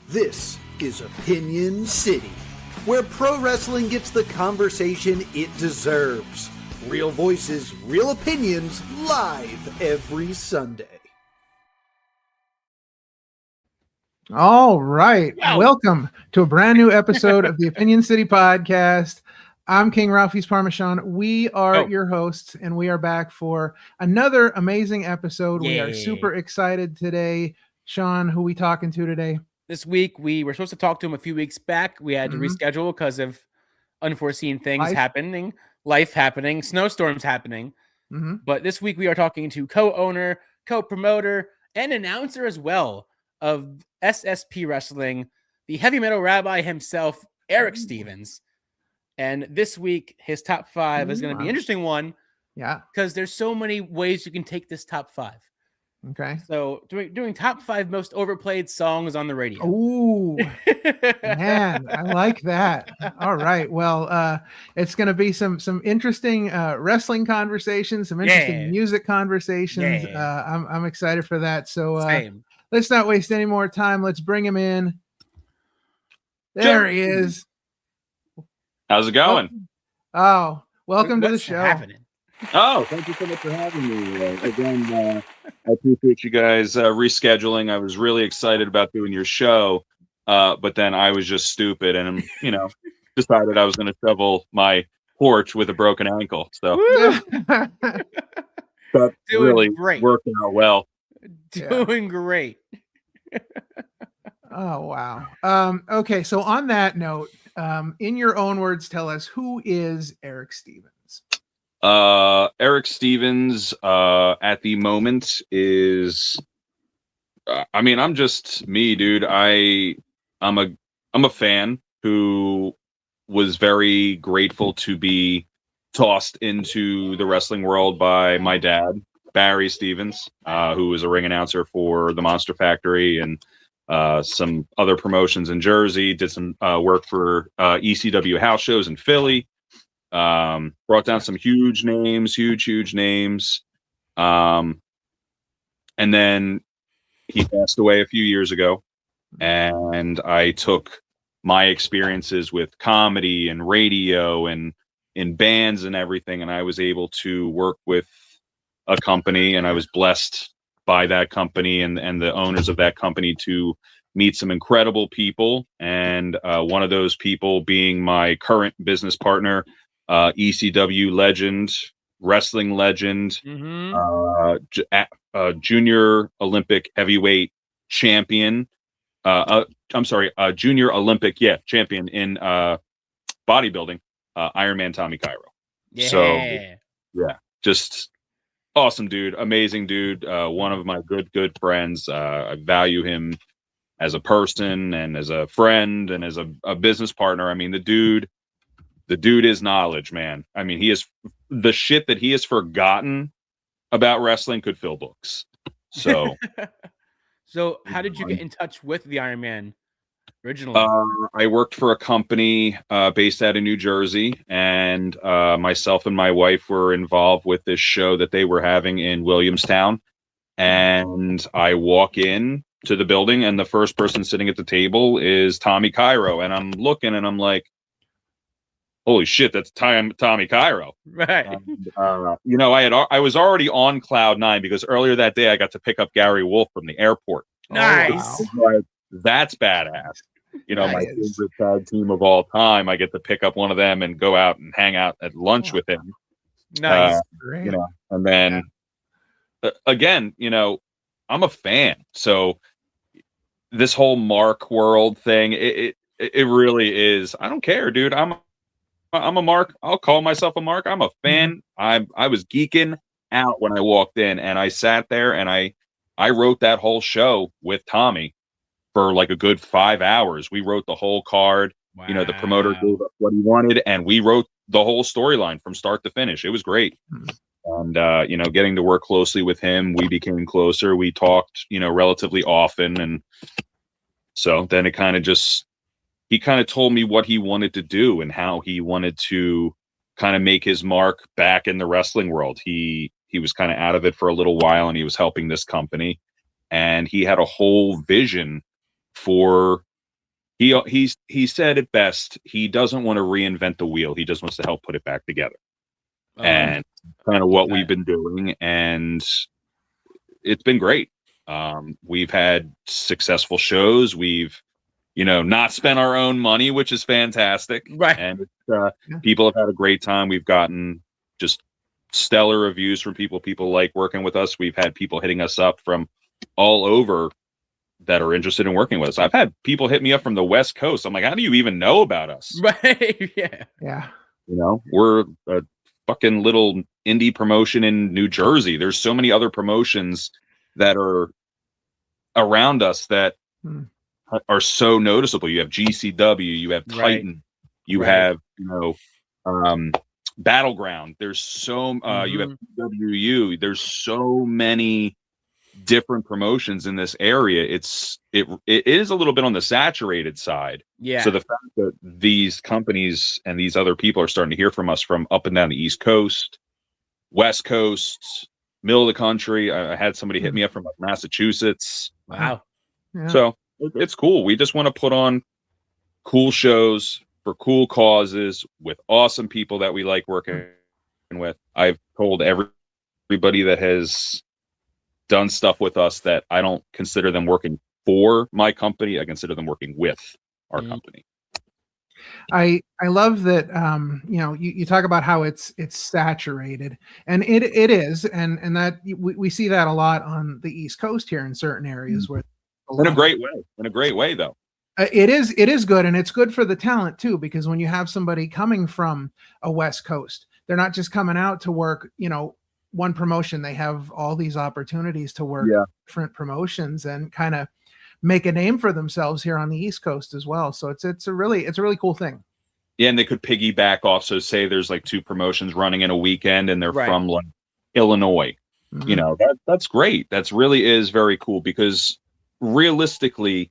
This is Opinion City, where pro wrestling gets the conversation it deserves. Real voices, real opinions, live every Sunday. All right. Wow. Welcome to a brand new episode of the Opinion City podcast. I'm King Ralphie's Parmesan. We are your hosts, and we are back for another amazing episode. We are super excited today. Sean, who we talking to today? This week, we were supposed to talk to him a few weeks back. We had to reschedule because of unforeseen things happening, life happening, snowstorms happening. But this week, we are talking to co-owner, co-promoter, and announcer as well of SSP Wrestling, the heavy metal rabbi himself, Eric Stevens. And this week, his top five is going to be an interesting one. Yeah. Because there's so many ways you can take this top five. Okay. So doing top five most overplayed songs on the radio. Ooh, man, I like that. All right. Well, it's going to be some interesting wrestling conversations, some interesting music conversations. I'm excited for that. So let's not waste any more time. Let's bring him in. There he is. How's it going? Welcome to the show. Happening? Oh, thank you so much for having me. Again, I appreciate you guys rescheduling. I was really excited about doing your show, but then I was just stupid and, decided I was going to shovel my porch with a broken ankle. So that really worked out well. Doing great. Oh, wow. Okay, so on that note, in your own words, tell us, who is Eric Stevens? Eric Stevens at the moment is I'm just me, dude. I'm a fan who was very grateful to be tossed into the wrestling world by my dad, Barry Stevens, who was a ring announcer for the Monster Factory and some other promotions in Jersey, did some work for ECW house shows in Philly. Brought down some huge names. And then he passed away a few years ago, and I took my experiences with comedy and radio and in bands and everything, and I was able to work with a company, and I was blessed by that company and the owners of that company to meet some incredible people, and one of those people being my current business partner, ECW legend, wrestling legend, junior Olympic heavyweight champion. Junior Olympic champion in bodybuilding, Ironman Tommy Cairo. So just awesome dude, amazing dude, one of my good friends. I value him as a person and as a friend and as a business partner. I mean, the dude is knowledge, man. I mean, he is the shit that he has forgotten about wrestling could fill books. So, so how did you get in touch with the Iron Man originally? I worked for a company based out of New Jersey, and myself and my wife were involved with this show that they were having in Williamstown. And I walk in to the building, and the first person sitting at the table is Tommy Cairo, and I'm looking, and I'm like, holy shit, that's Tommy Cairo. Right. And, I was already on cloud nine because earlier that day I got to pick up Gary Wolf from the airport. Nice. Like, that's badass. My favorite tag team of all time. I get to pick up one of them and go out and hang out at lunch with him. Nice. And then again, I'm a fan. So this whole Mark world thing, it really is. I don't care, dude. I'm a Mark. I'll call myself a Mark. I'm a fan. I was geeking out when I walked in, and I sat there and I wrote that whole show with Tommy for like a good 5 hours. We wrote the whole card. Wow. The promoter gave us what he wanted, and we wrote the whole storyline from start to finish. It was great. And getting to work closely with him, we became closer. We talked, relatively often, and so then it kind of just. He kind of told me what he wanted to do and how he wanted to kind of make his mark back in the wrestling world. He was kind of out of it for a little while, and he was helping this company, and he had a whole vision for He said it best. He doesn't want to reinvent the wheel. He just wants to help put it back together. And kind of what we've been doing, and it's been great. We've had successful shows. We've, not spent our own money, which is fantastic. Right. And people have had a great time. We've gotten just stellar reviews from people. People like working with us. We've had people hitting us up from all over that are interested in working with us. I've had people hit me up from the West Coast. I'm like, how do you even know about us? Right. Yeah. Yeah. We're a fucking little indie promotion in New Jersey. There's so many other promotions that are around us that are so noticeable. You have GCW, you have Titan, you have, Battleground. There's so you have WU. There's so many different promotions in this area. It is a little bit on the saturated side. Yeah. So the fact that these companies and these other people are starting to hear from us from up and down the East Coast, West Coast, middle of the country. I had somebody hit me up from Massachusetts. Wow. Yeah. So it's cool. We just want to put on cool shows for cool causes with awesome people that we like working with. I've told everybody that has done stuff with us that I don't consider them working for my company. I consider them working with our company. I love that. You talk about how it's saturated, and it is, and that we see that a lot on the East Coast here in certain areas where in a great way though. It is good, and it's good for the talent too, because when you have somebody coming from a West Coast, they're not just coming out to work, one promotion. They have all these opportunities to work different promotions and kind of make a name for themselves here on the East Coast as well. So it's a really cool thing. Yeah, and they could piggyback off. So say there's like 2 promotions running in a weekend and they're from like Illinois. That's great. That's really is very cool, because realistically,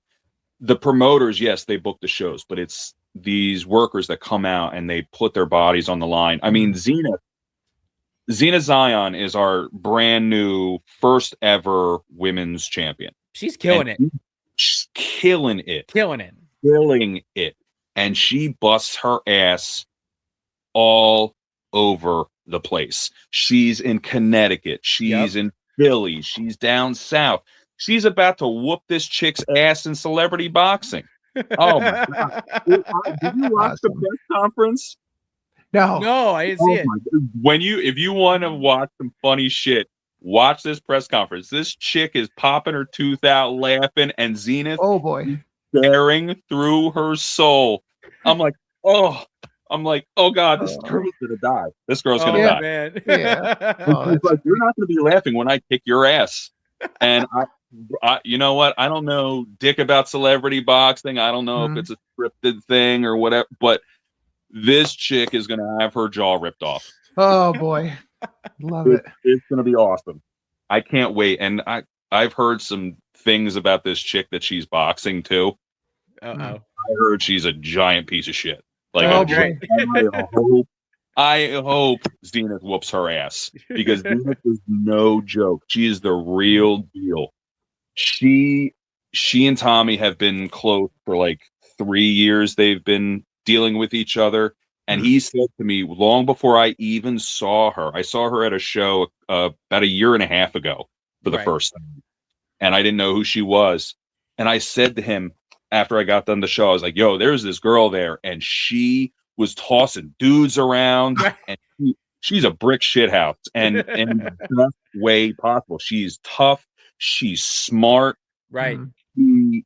the promoters, yes, they book the shows, but it's these workers that come out and they put their bodies on the line. I mean, Xena Zion is our brand new first ever women's champion. She's killing it. She's killing it. And she busts her ass all over the place. She's in Connecticut. She's in Philly. She's down south. She's about to whoop this chick's ass in celebrity boxing. Oh my God. Did you watch the press conference? No, I didn't see it. If you want to watch some funny shit, watch this press conference. This chick is popping her tooth out, laughing, and Zenith, oh boy, staring through her soul. I'm like, oh God, this girl's gonna die. This girl's gonna die. Man. It's like, you're not gonna be laughing when I kick your ass. And I, you know what? I don't know dick about celebrity boxing. I don't know if it's a scripted thing or whatever, but this chick is going to have her jaw ripped off. Oh boy. Love it. It's going to be awesome. I can't wait. And I've heard some things about this chick that she's boxing too. I heard she's a giant piece of shit. Like, I hope Zenith whoops her ass, because Zenith is no joke. She is the real deal. She and Tommy have been close for like 3 years. They've been dealing with each other. And he said to me long before I even saw her, I saw her at a show about a year and a half ago for the first time. And I didn't know who she was. And I said to him after I got done the show, I was like, yo, there's this girl there. And she was tossing dudes around, and she's a brick shithouse, and in the best way possible. She's tough. She's smart. Right.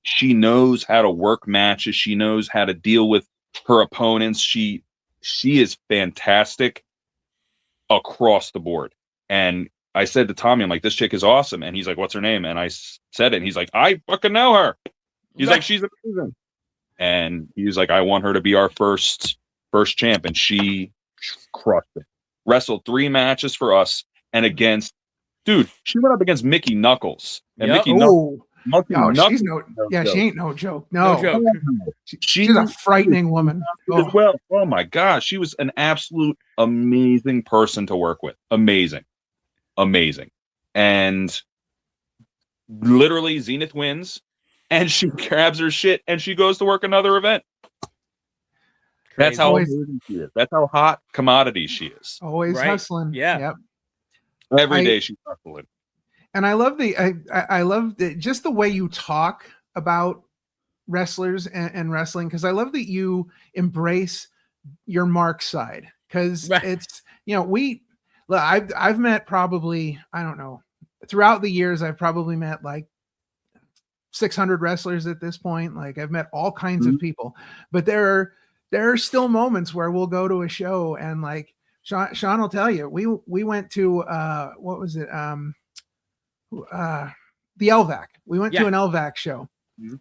She knows how to work matches. She knows how to deal with her opponents. She is fantastic across the board. And I said to Tommy, I'm like, this chick is awesome. And he's like, what's her name? And I said it, and he's like, I fucking know her. He's like, she's amazing. And he was like, I want her to be our first champ. And she crushed it. Wrestled 3 matches for us, and against, dude, she went up against Mickey Knuckles. And Mickey Knuckles. She's she ain't no joke. No joke. She's a frightening woman. As well. Oh my gosh. She was an absolute amazing person to work with. Amazing. And literally Zenith wins. and she grabs her shit and she goes to work another event. Crazy. That's how amazing she is. That's how hot commodity she is. Always hustling. Yeah. Yep. Every day she's hustling. And I love I love just the way you talk about wrestlers and wrestling, because I love that you embrace your Mark side, because it's, you know, I've met probably, I don't know, throughout the years I've probably met like 600 wrestlers at this point. Like I've met all kinds of people, but there are still moments where we'll go to a show and like Sean will tell you, we went to what was it, the LVAC. We went to an LVAC show,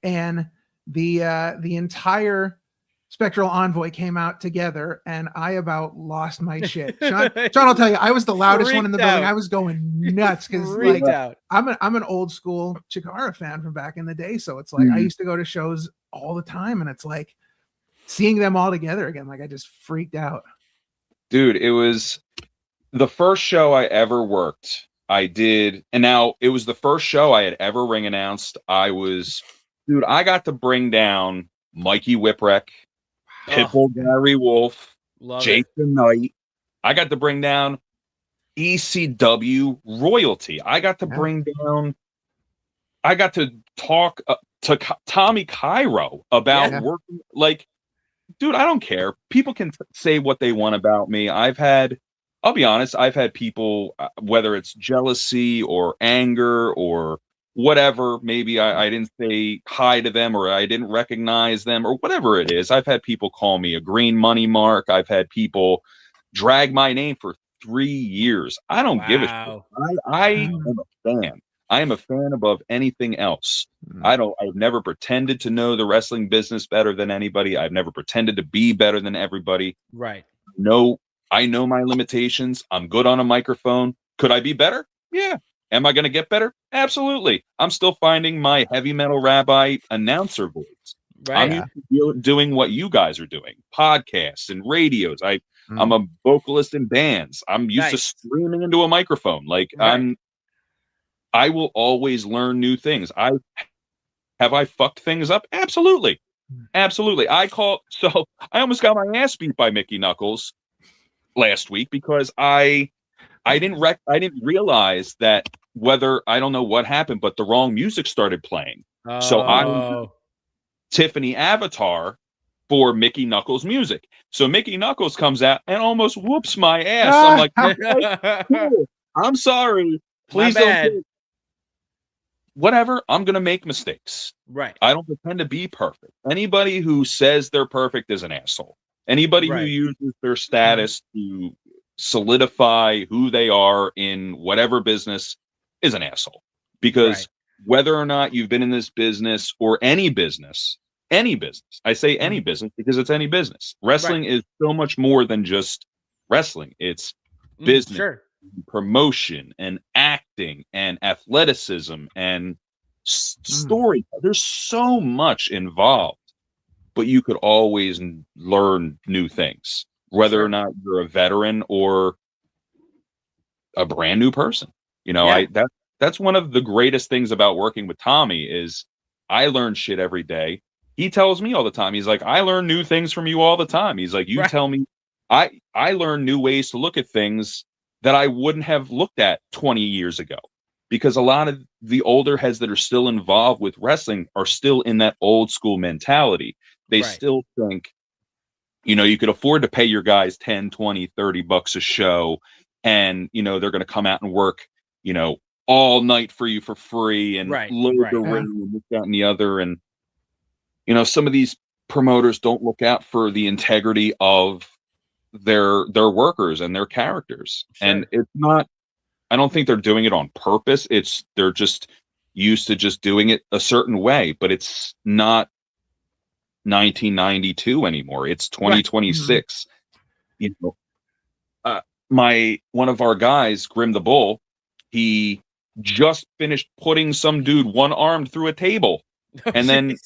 and the entire Spectral Envoy came out together, and I about lost my shit. Sean will tell you, I was the loudest one in the building. I was going nuts because like I'm an old school Chikara fan from back in the day, so it's like I used to go to shows all the time, and it's like seeing them all together again, like I just freaked out. Dude, it was the first show I ever worked. I did, and now it was the first show I had ever ring announced. I got to bring down Mikey Whipwreck, Pitbull Gary Wolf, Jason Knight. I got to bring down ECW royalty. I got to bring down, I got to talk to Tommy Cairo about working. Like, dude, I don't care. People can say what they want about me. I'll be honest, I've had people, whether it's jealousy or anger or whatever, maybe I didn't say hi to them or I didn't recognize them or whatever it is. I've had people call me a green money mark. I've had people drag my name for 3 years. I don't give a shit. I am a fan. I am a fan above anything else. I've never pretended to know the wrestling business better than anybody. I've never pretended to be better than everybody. Right. No, I know my limitations. I'm good on a microphone. Could I be better? Yeah. Am I going to get better? Absolutely. I'm still finding my heavy metal rabbi announcer voice. Right. I'm used to doing what you guys are doing, podcasts and radios. I'm a vocalist in bands. I'm used to screaming into a microphone. Like I will always learn new things. Have I fucked things up? Absolutely. Absolutely. I almost got my ass beat by Mickey Knuckles last week because I didn't realize that I don't know what happened, but the wrong music started playing. So I Tiffany Avatar for Mickey Knuckles music. So Mickey Knuckles comes out and almost whoops my ass. I'm like, okay, cool. I'm sorry. Please don't. Whatever. I'm gonna make mistakes. Right. I don't pretend to be perfect. Anybody who says they're perfect is an asshole. Anybody who uses their status to solidify who they are in whatever business is an asshole. Because whether or not you've been in this business or any business, I say any business because it's any business. Wrestling is so much more than just wrestling. It's business, promotion, and acting, and athleticism, and story. There's so much involved. But you could always learn new things, whether or not you're a veteran or a brand new person. You know, that's one of the greatest things about working with Tommy is I learn shit every day. He tells me all the time. He's like, I learn new things from you all the time. He's like, you tell me, I learn new ways to look at things that I wouldn't have looked at 20 years ago. Because a lot of the older heads that are still involved with wrestling are still in that old school mentality. They still think, you know, you could afford to pay your guys 10, 20, 30 bucks a show. And, you know, they're going to come out and work, you know, all night for you for free and load the ring and this, that, and the other. And, you know, some of these promoters don't look out for the integrity of their workers and their characters. And it's not, I don't think they're doing it on purpose. They're just used to just doing it a certain way, but it's not 1992 anymore. It's 2026. You know, one of our guys, Grim the Bull, he just finished putting some dude one armed through a table, and then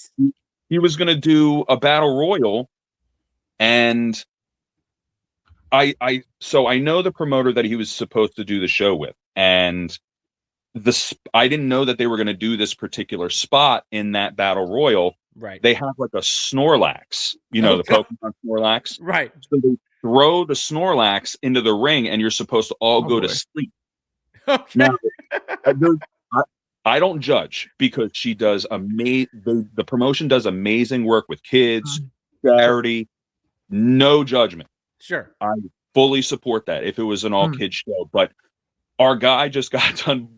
he was going to do a battle royal, and so I know the promoter that he was supposed to do the show with, and I didn't know that they were going to do this particular spot in that battle royal. Right. They have like a Snorlax, the Pokemon Snorlax. Right. So they throw the Snorlax into the ring, and you're supposed to all go to sleep. Okay. Now, I don't judge, because she does the promotion does amazing work with kids, charity, no judgment. Sure. I fully support that if it was an all-kids show. But our guy just got done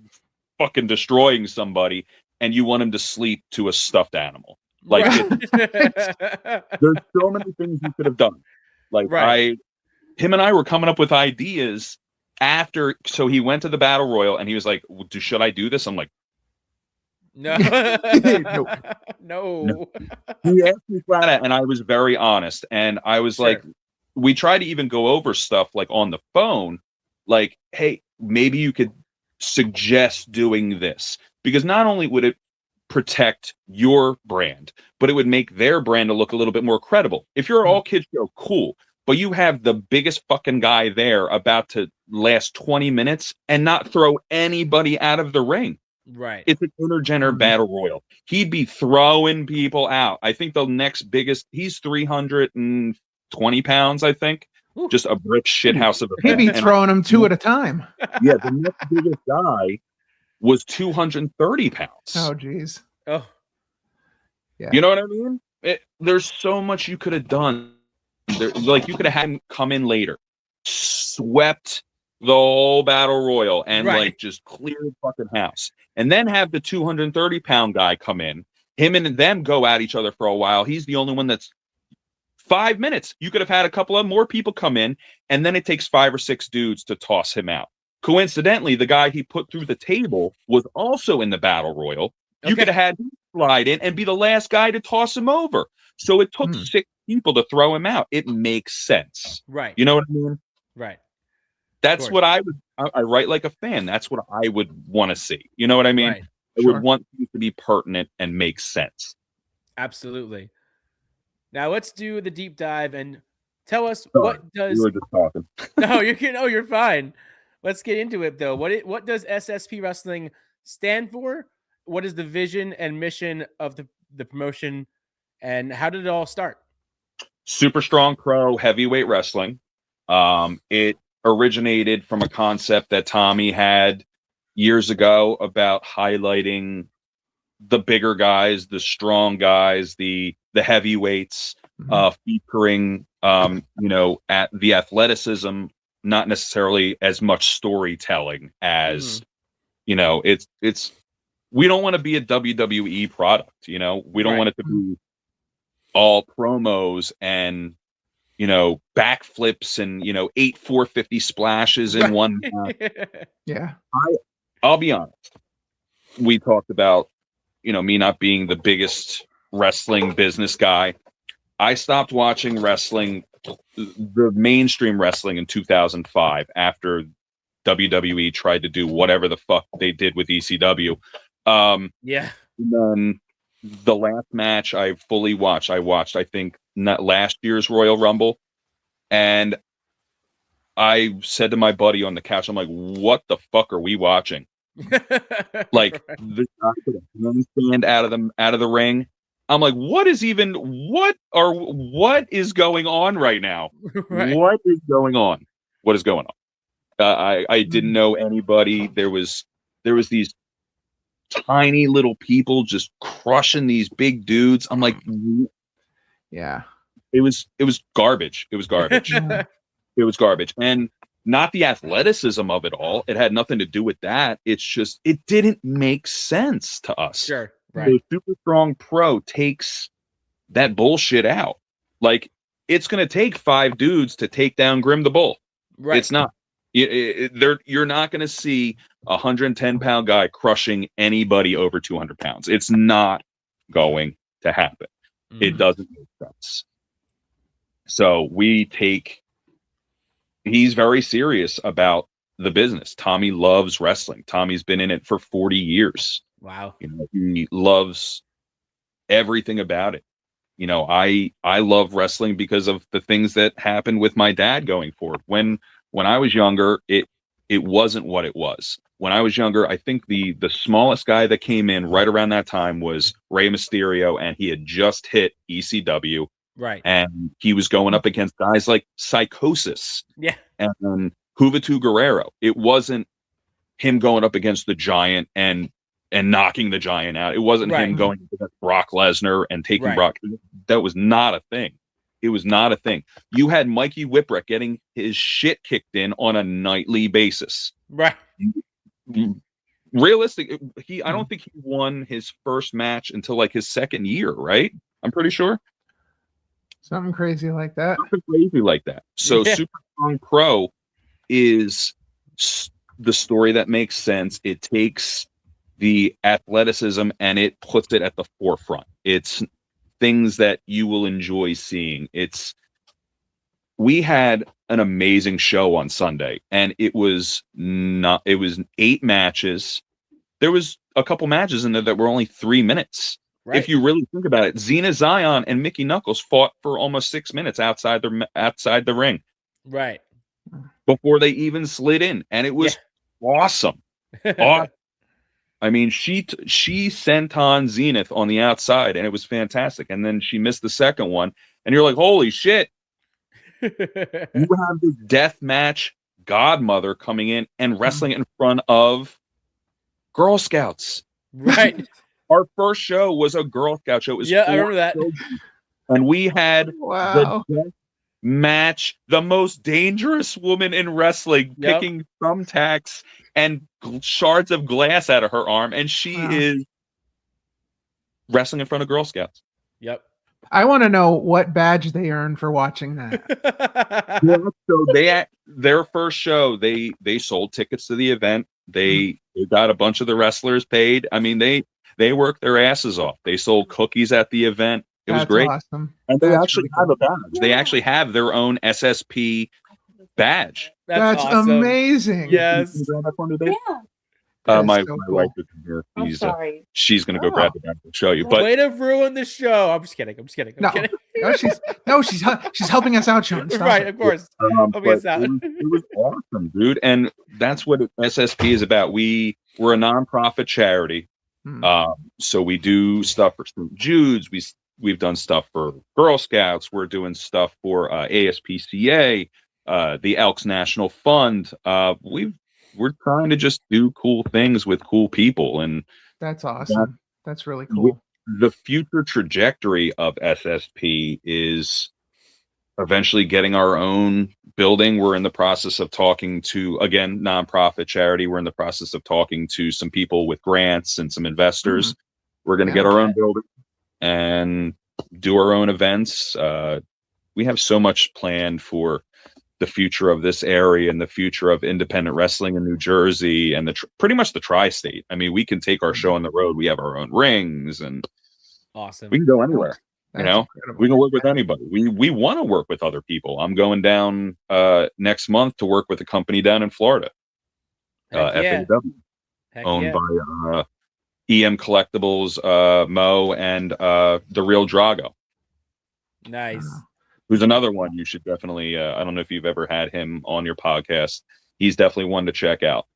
fucking destroying somebody, and you want him to sleep to a stuffed animal. Like, there's so many things you could have done. Like, him and I were coming up with ideas after. So he went to the battle royal, and he was like, should I do this? I'm like, no. No. He asked me flat out, and I was very honest. And I was like, we try to even go over stuff like on the phone, like, hey, maybe you could suggest doing this, because not only would it protect your brand, but it would make their brand to look a little bit more credible. If you're an all kids show, cool, but you have the biggest fucking guy there about to last 20 minutes and not throw anybody out of the ring. Right. It's an intergender battle royal. He'd be throwing people out. I think the next biggest, he's 320 pounds, I think. Ooh. Just a brick shit house of a He'd be throwing them two at a time. Yeah, the next biggest guy was 230 pounds. Oh, geez. Oh. Yeah. You know what I mean? There's so much you could have done. Like, you could have had him come in later, swept the whole battle royal, and like just clear the fucking house, and then have the 230-pound guy come in, him and them go at each other for a while. He's the only one that's 5 minutes. You could have had a couple of more people come in, and then it takes 5 or 6 dudes to toss him out. Coincidentally, the guy he put through the table was also in the battle royal. You could have had him slide in and be the last guy to toss him over. So it took 6 people to throw him out. It makes sense. Right. You know what I mean? Right. That's what I write like a fan. That's what I would want to see. You know what I mean? Right. I would want things to be pertinent and make sense. Absolutely. Now let's do the deep dive and tell us what does. You were just talking. No, you're fine. Let's get into it though. What does SSP Wrestling stand for? What is the vision and mission of the promotion, and how did it all start? Super Strong Pro Heavyweight Wrestling. It originated from a concept that Tommy had years ago about highlighting the bigger guys, the strong guys, the heavyweights, featuring at the athleticism, not necessarily as much storytelling as it's we don't want to be a WWE product, we don't want it to be all promos and backflips and 8 450 splashes in one match. Yeah. I'll be honest. We talked about me not being the biggest wrestling business guy. I stopped watching wrestling, the mainstream wrestling, in 2005 after WWE tried to do whatever the fuck they did with ECW. And then the last match I fully watched, I think not last year's Royal Rumble, and I said to my buddy on the couch, I'm like, what the fuck are we watching? Like, the guy put a handstand out of the ring. I'm like, what is going on right now? Right. What is going on? What is going on? I didn't know anybody. There was these tiny little people just crushing these big dudes. I'm like, yeah, it was garbage. It was garbage. It was garbage. And not the athleticism of it all. It had nothing to do with that. It's just, it didn't make sense to us. Sure. Right. The Super Strong Pro takes that bullshit out. Like, it's going to take 5 dudes to take down Grim the Bull. Right. It's not. You're not going to see a 110-pound guy crushing anybody over 200 pounds. It's not going to happen. It doesn't make sense. So he's very serious about the business. Tommy loves wrestling. Tommy's been in it for 40 years. Wow. He loves everything about it. I love wrestling because of the things that happened with my dad going forward. When I was younger, it wasn't what it was. when I was younger, I think the smallest guy that came in right around that time was Rey Mysterio, and he had just hit ECW. Right. And he was going up against guys like Psychosis. Yeah. And Juventud Guerrero. It wasn't him going up against the Giant and knocking the Giant out. It wasn't him going up against Brock Lesnar and taking Brock. That was not a thing. It was not a thing. You had Mikey Whipwreck getting his shit kicked in on a nightly basis. Right. Realistic. I don't think he won his first match until like his second year, right? I'm pretty sure. Something crazy like that. Something crazy like that. So Super Strong Pro is the story that makes sense. It takes the athleticism and it puts it at the forefront. It's things that you will enjoy seeing. We had an amazing show on Sunday, and it was 8 matches. There was a couple matches in there that were only 3 minutes. Right. If you really think about it, Xena Zion and Mickey Knuckles fought for almost 6 minutes outside the ring. Right. Before they even slid in, and it was awesome. Awesome. I mean, she sent on Zenith on the outside, and it was fantastic. And then she missed the second one, and you're like, holy shit. You have this death match godmother coming in and wrestling in front of Girl Scouts. Right. Our first show was a Girl Scout show. It was I remember that. And we had the death match, the most dangerous woman in wrestling, picking thumbtacks and shards of glass out of her arm, and she is wrestling in front of Girl Scouts. Yep. I want to know what badge they earned for watching that. So their first show, they sold tickets to the event. They got a bunch of the wrestlers paid. I mean, they worked their asses off. They sold cookies at the event. It was great. Awesome. And they actually have a badge. They actually have their own SSP badge. That's awesome. Amazing. Yes. My wife is here. She's gonna go grab the badge and show you. But way to ruin the show. I'm just kidding. I'm kidding. She's helping us out, Sean. Right, of course. Helping us out. It was awesome, dude. And that's what SSP is about. We're a nonprofit charity. So we do stuff for St. Jude's. We've done stuff for Girl Scouts. We're doing stuff for ASPCA, the Elks National Fund. We're trying to just do cool things with cool people, and that's awesome. That's really cool. The future trajectory of SSP is eventually getting our own building. We're in the process of talking to, again, nonprofit charity. We're in the process of talking to some people with grants and some investors. We're going to get our own building and do our own events. We have so much planned for the future of this area and the future of independent wrestling in New Jersey and pretty much the tri-state. I mean, we can take our show on the road. We have our own rings, and awesome. We can go anywhere. Incredible. We can work with anybody. We want to work with other people. I'm going down next month to work with a company down in Florida, FAW, owned by EM Collectibles, Mo, and the Real Drago. Nice. Who's another one you should definitely. I don't know if you've ever had him on your podcast. He's definitely one to check out.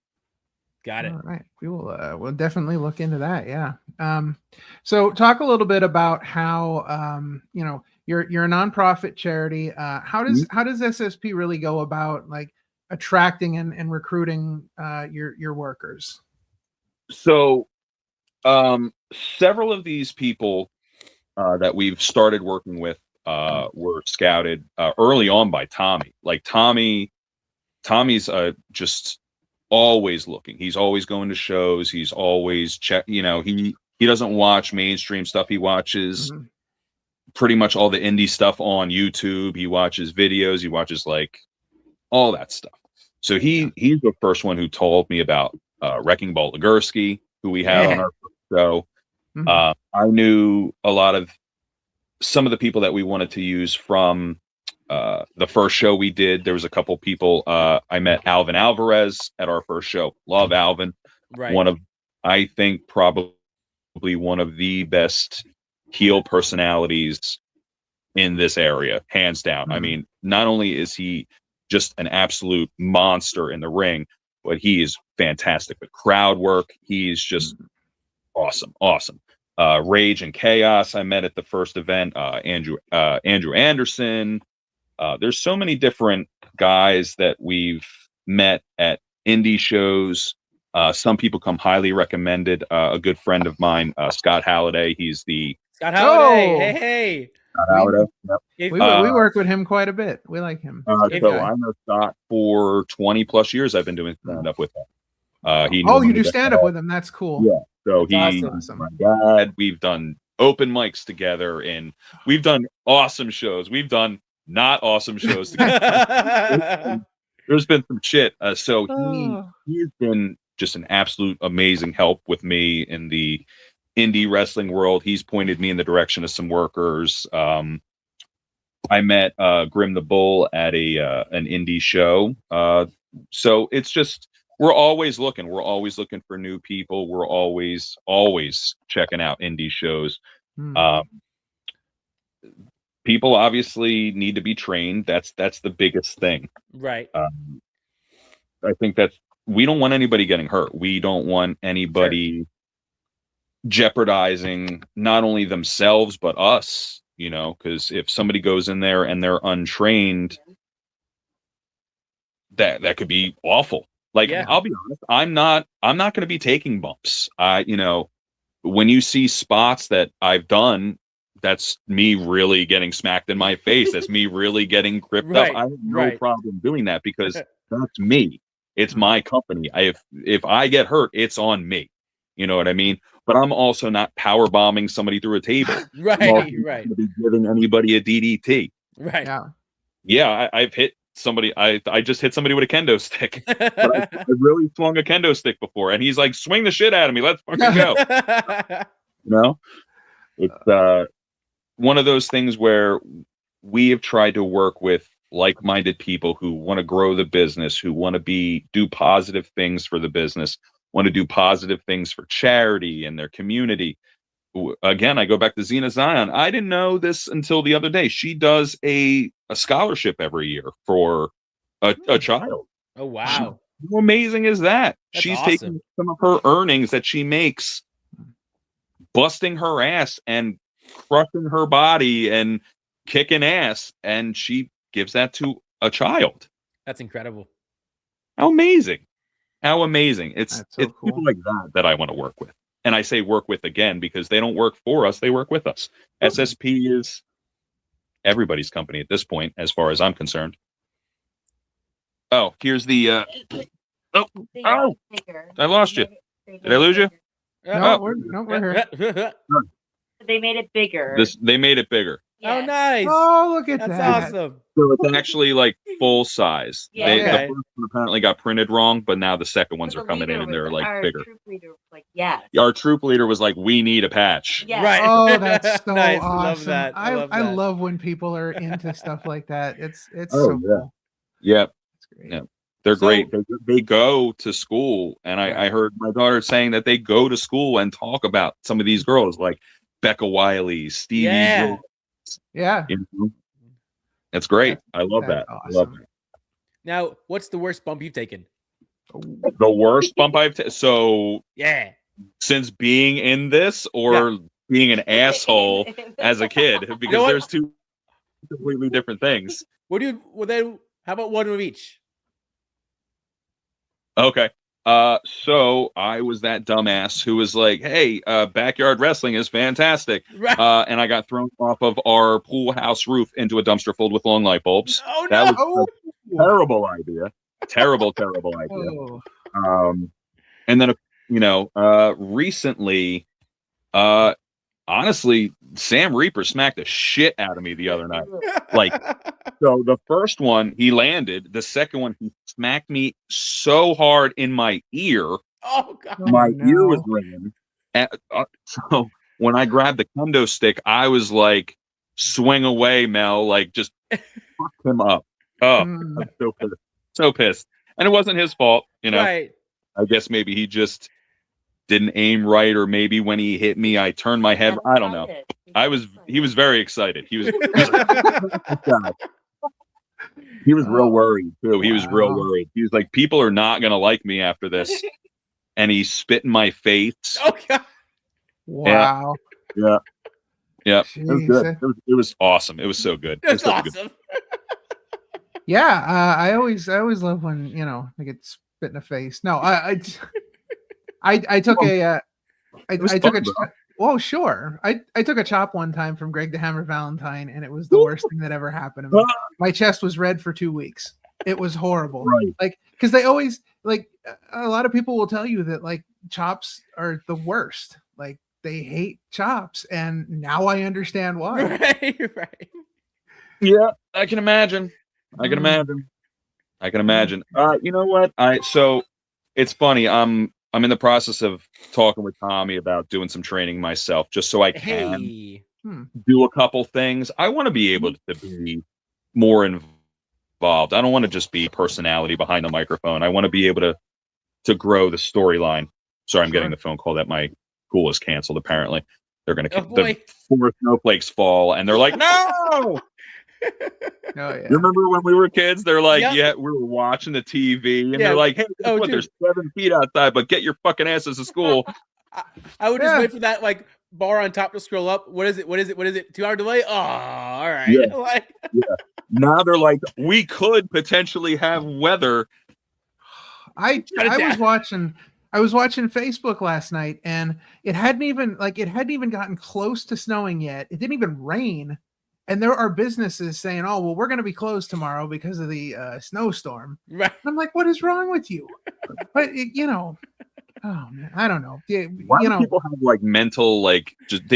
Got it. All right. We will we'll definitely look into that. Yeah. So talk a little bit about how you're a nonprofit charity. How does SSP really go about like attracting and recruiting your workers? So several of these people that we've started working with were scouted early on by Tommy. Like Tommy's just always looking. He's always going to shows. He's always he doesn't watch mainstream stuff. He watches pretty much all the indie stuff on YouTube. He watches videos. He watches like all that stuff. So he's the first one who told me about Wrecking Ball Legursky, who we had on our show. I knew a lot of some of the people that we wanted to use from the first show we did. There was a couple people. I met Alvin Alvarez at our first show. Love Alvin. Right. I think probably one of the best heel personalities in this area, hands down. I mean, not only is he just an absolute monster in the ring, but he is fantastic. The crowd work, he's just awesome. Rage and Chaos, I met at the first event. Andrew Anderson. There's so many different guys that we've met at indie shows. Some people come highly recommended. A good friend of mine, Scott Halliday. He's the Scott Halliday. Hey. Scott Halliday. Yep. We work with him quite a bit. We like him. So I know Scott for 20 plus years. I've been doing stand up with him. You do stand up with him. That's cool. Yeah. So That's he's my dad. We've done open mics together, and we've done awesome shows. We've done not awesome shows together. There's been some shit. So he's been just an absolute amazing help with me in the indie wrestling world. He's pointed me in the direction of some workers. I met Grim the Bull at an indie show. So it's just, we're always looking. We're always looking for new people. We're always checking out indie shows. People obviously need to be trained. That's the biggest thing. Right. I think we don't want anybody getting hurt. We don't want anybody jeopardizing not only themselves, but us, because if somebody goes in there and they're untrained, that could be awful. Like, I'll be honest, I'm not going to be taking bumps. When you see spots that I've done, that's me really getting smacked in my face. That's me really getting gripped up. I have no problem doing that because that's me. It's my company. If I get hurt, it's on me. You know what I mean? But I'm also not power bombing somebody through a table. Right. To be giving anybody a DDT. Right. Yeah. I've hit somebody. I just hit somebody with a kendo stick. But I really swung a kendo stick before, and he's like, "Swing the shit out of me. Let's fucking go." It's one of those things where we have tried to work with like-minded people who want to grow the business, who want to do positive things for the business, want to do positive things for charity and their community. Again, I go back to Xena Zion. I didn't know this until the other day. She does a scholarship every year for a child. Oh, wow. How amazing is that? That's She's awesome. taking some of her earnings that she makes, busting her ass and crushing her body and kicking ass, and she gives that to a child. That's incredible. How amazing. It's so it's cool. people like that I want to work with. And I say work with again because they don't work for us, they work with us. SSP is everybody's company at this point, as far as I'm concerned. Oh, here's the I lost you. Did I lose you? No, we're here. They made it bigger. They made it bigger. Oh, nice. Oh, look at That's that. awesome. So it's actually like full size. Yeah. The first one apparently got printed wrong, but now the second ones are coming in and they're like bigger. Troop leader was like, yes. Our troop leader was like, "We need a patch." Yes. Right. Oh, that's so Nice. awesome. Love that. I love when people are into stuff like that. It's Oh, so yeah. cool. Yeah, It's great. Yeah. They're great. They go to school, and I heard my daughter saying that they go to school and talk about some of these girls, like Becca Wiley, Stevie. Yeah. That's great. I love that. Awesome. I love that. Now, what's the worst bump you've taken? The worst bump I've taken. So Yeah. since being in this or being an asshole as a kid, because there's two completely different things. How about one of each? Okay. So I was that dumbass who was like, "Hey, backyard wrestling is fantastic." Right. And I got thrown off of our pool house roof into a dumpster filled with long light bulbs. Oh, That no. was a terrible idea. Terrible idea. Oh. And then, recently, honestly, Sam Reaper smacked the shit out of me the other night. Like, so the first one he landed, the second one he smacked me so hard in my ear. Oh, God. My ear was ringing. And, so when I grabbed the kendo stick, I was like, "Swing away, Mel!" Like, just fuck him up. Oh, I'm so pissed. So pissed. And it wasn't his fault, Right. I guess maybe he just didn't aim right, or maybe when he hit me, I turned my head. I don't know. He was very excited. He was He was real worried too. He was real Wow. worried. He was like, people are not gonna like me after this. And he spit in my face. Oh God. Wow. Yeah. Yeah. Jeez. It was good. It was awesome. It was so good. That's so awesome. Yeah, I always love when I get spit in the face. No, I took a I took a well, sure. I took a chop one time from Greg the Hammer Valentine, and it was the worst thing that ever happened to me. My chest was red for 2 weeks. It was horrible. Right. Like, because they always like a lot of people will tell you that like chops are the worst. Like they hate chops, and now I understand why. Right. Yeah, I can imagine. I can imagine. You know what? So it's funny. I'm in the process of talking with Tommy about doing some training myself, just so I can do a couple things. I want to be able to be more involved. I don't want to just be personality behind the microphone. I want to be able to grow the storyline. Sorry, I'm getting the phone call that my school is canceled. Apparently, they're going to the 4 snowflakes fall, and they're like, no. Oh, yeah. You remember when we were kids? They're like, yeah, we were watching the TV, and they're like, hey, there's 7 feet outside, but get your fucking asses to school. I would just wait for that like bar on top to scroll up. What is it? 2-hour delay? Oh, all right. Yeah. Now they're like, we could potentially have weather. I was watching Facebook last night, and it hadn't even gotten close to snowing yet. It didn't even rain. And there are businesses saying, "Oh, well, we're going to be closed tomorrow because of the snowstorm." Right. I'm like, "What is wrong with you?" But oh man, I don't know. Why do people have like mental they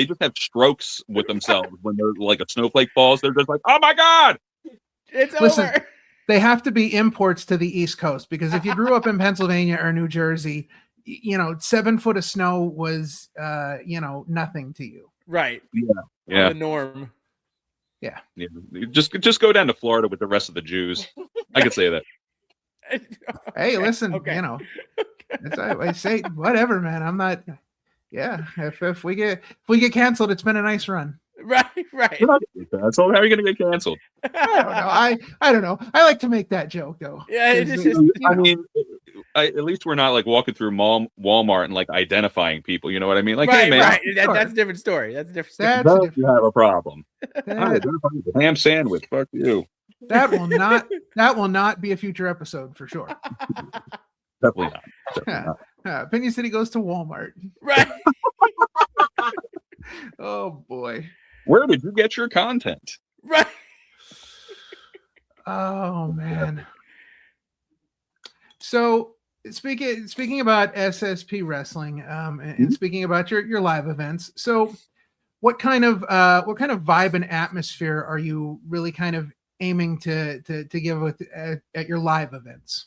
just have strokes with themselves when they're like a snowflake falls? They're just like, "Oh my God, it's over." Listen, they have to be imports to the East Coast, because if you grew up in Pennsylvania or New Jersey, 7 foot of snow was nothing to you. Right. Yeah. The norm. Yeah. Just go down to Florida with the rest of the Jews. I could say that. Hey, listen, I say whatever, man. I'm not. Yeah, if we get canceled, it's been a nice run. Right. You're not gonna get canceled. How are you going to get canceled? I don't know. I like to make that joke though. Yeah, it's just. I mean, at least we're not like walking through Walmart and like identifying people. You know what I mean? Like, hey man, that's a different story. That's a different story. That's you have a problem. Ham sandwich. Fuck you. That will not be a future episode for sure. Definitely not. Opinion City goes to Walmart. Right. Oh boy. Where did you get your content? Right. Oh man. So speaking about SSP Wrestling, and speaking about your live events, so what kind of vibe and atmosphere are you really kind of aiming to give at your live events?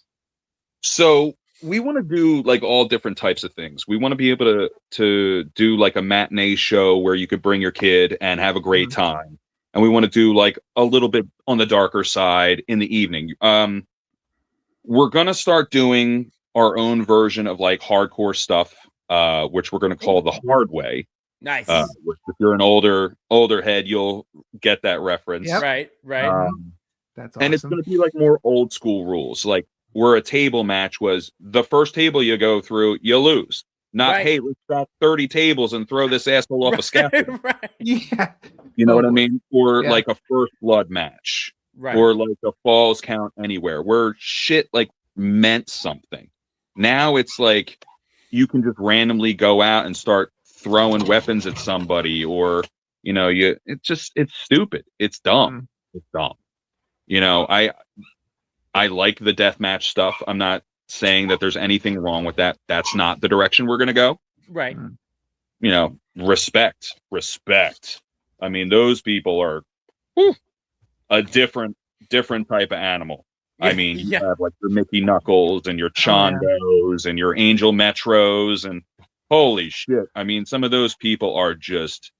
So we want to do like all different types of things. We want to be able to do like a matinee show where you could bring your kid and have a great time. And we want to do like a little bit on the darker side in the evening. We're going to start doing our own version of like hardcore stuff, which we're going to call the hard way. Nice. If you're an older head, you'll get that reference. Yep. Right. That's awesome. And it's going to be like more old school rules. Like where a table match was the first table you go through, you lose. Not, hey, let's stack 30 tables and throw this asshole off a scaffold. Right. Yeah. You know what I mean? Or like a first blood match. Right. Or like a falls count anywhere where shit like meant something. Now it's like you can just randomly go out and start throwing weapons at somebody, or it's stupid. It's dumb. It's dumb. I like the deathmatch stuff. I'm not saying that there's anything wrong with that. That's not the direction we're going to go. Right. Respect. I mean, those people are a different type of animal. I mean, you have like your Mickey Knuckles and your Chondos and your Angel Metros, and holy shit. I mean, some of those people are just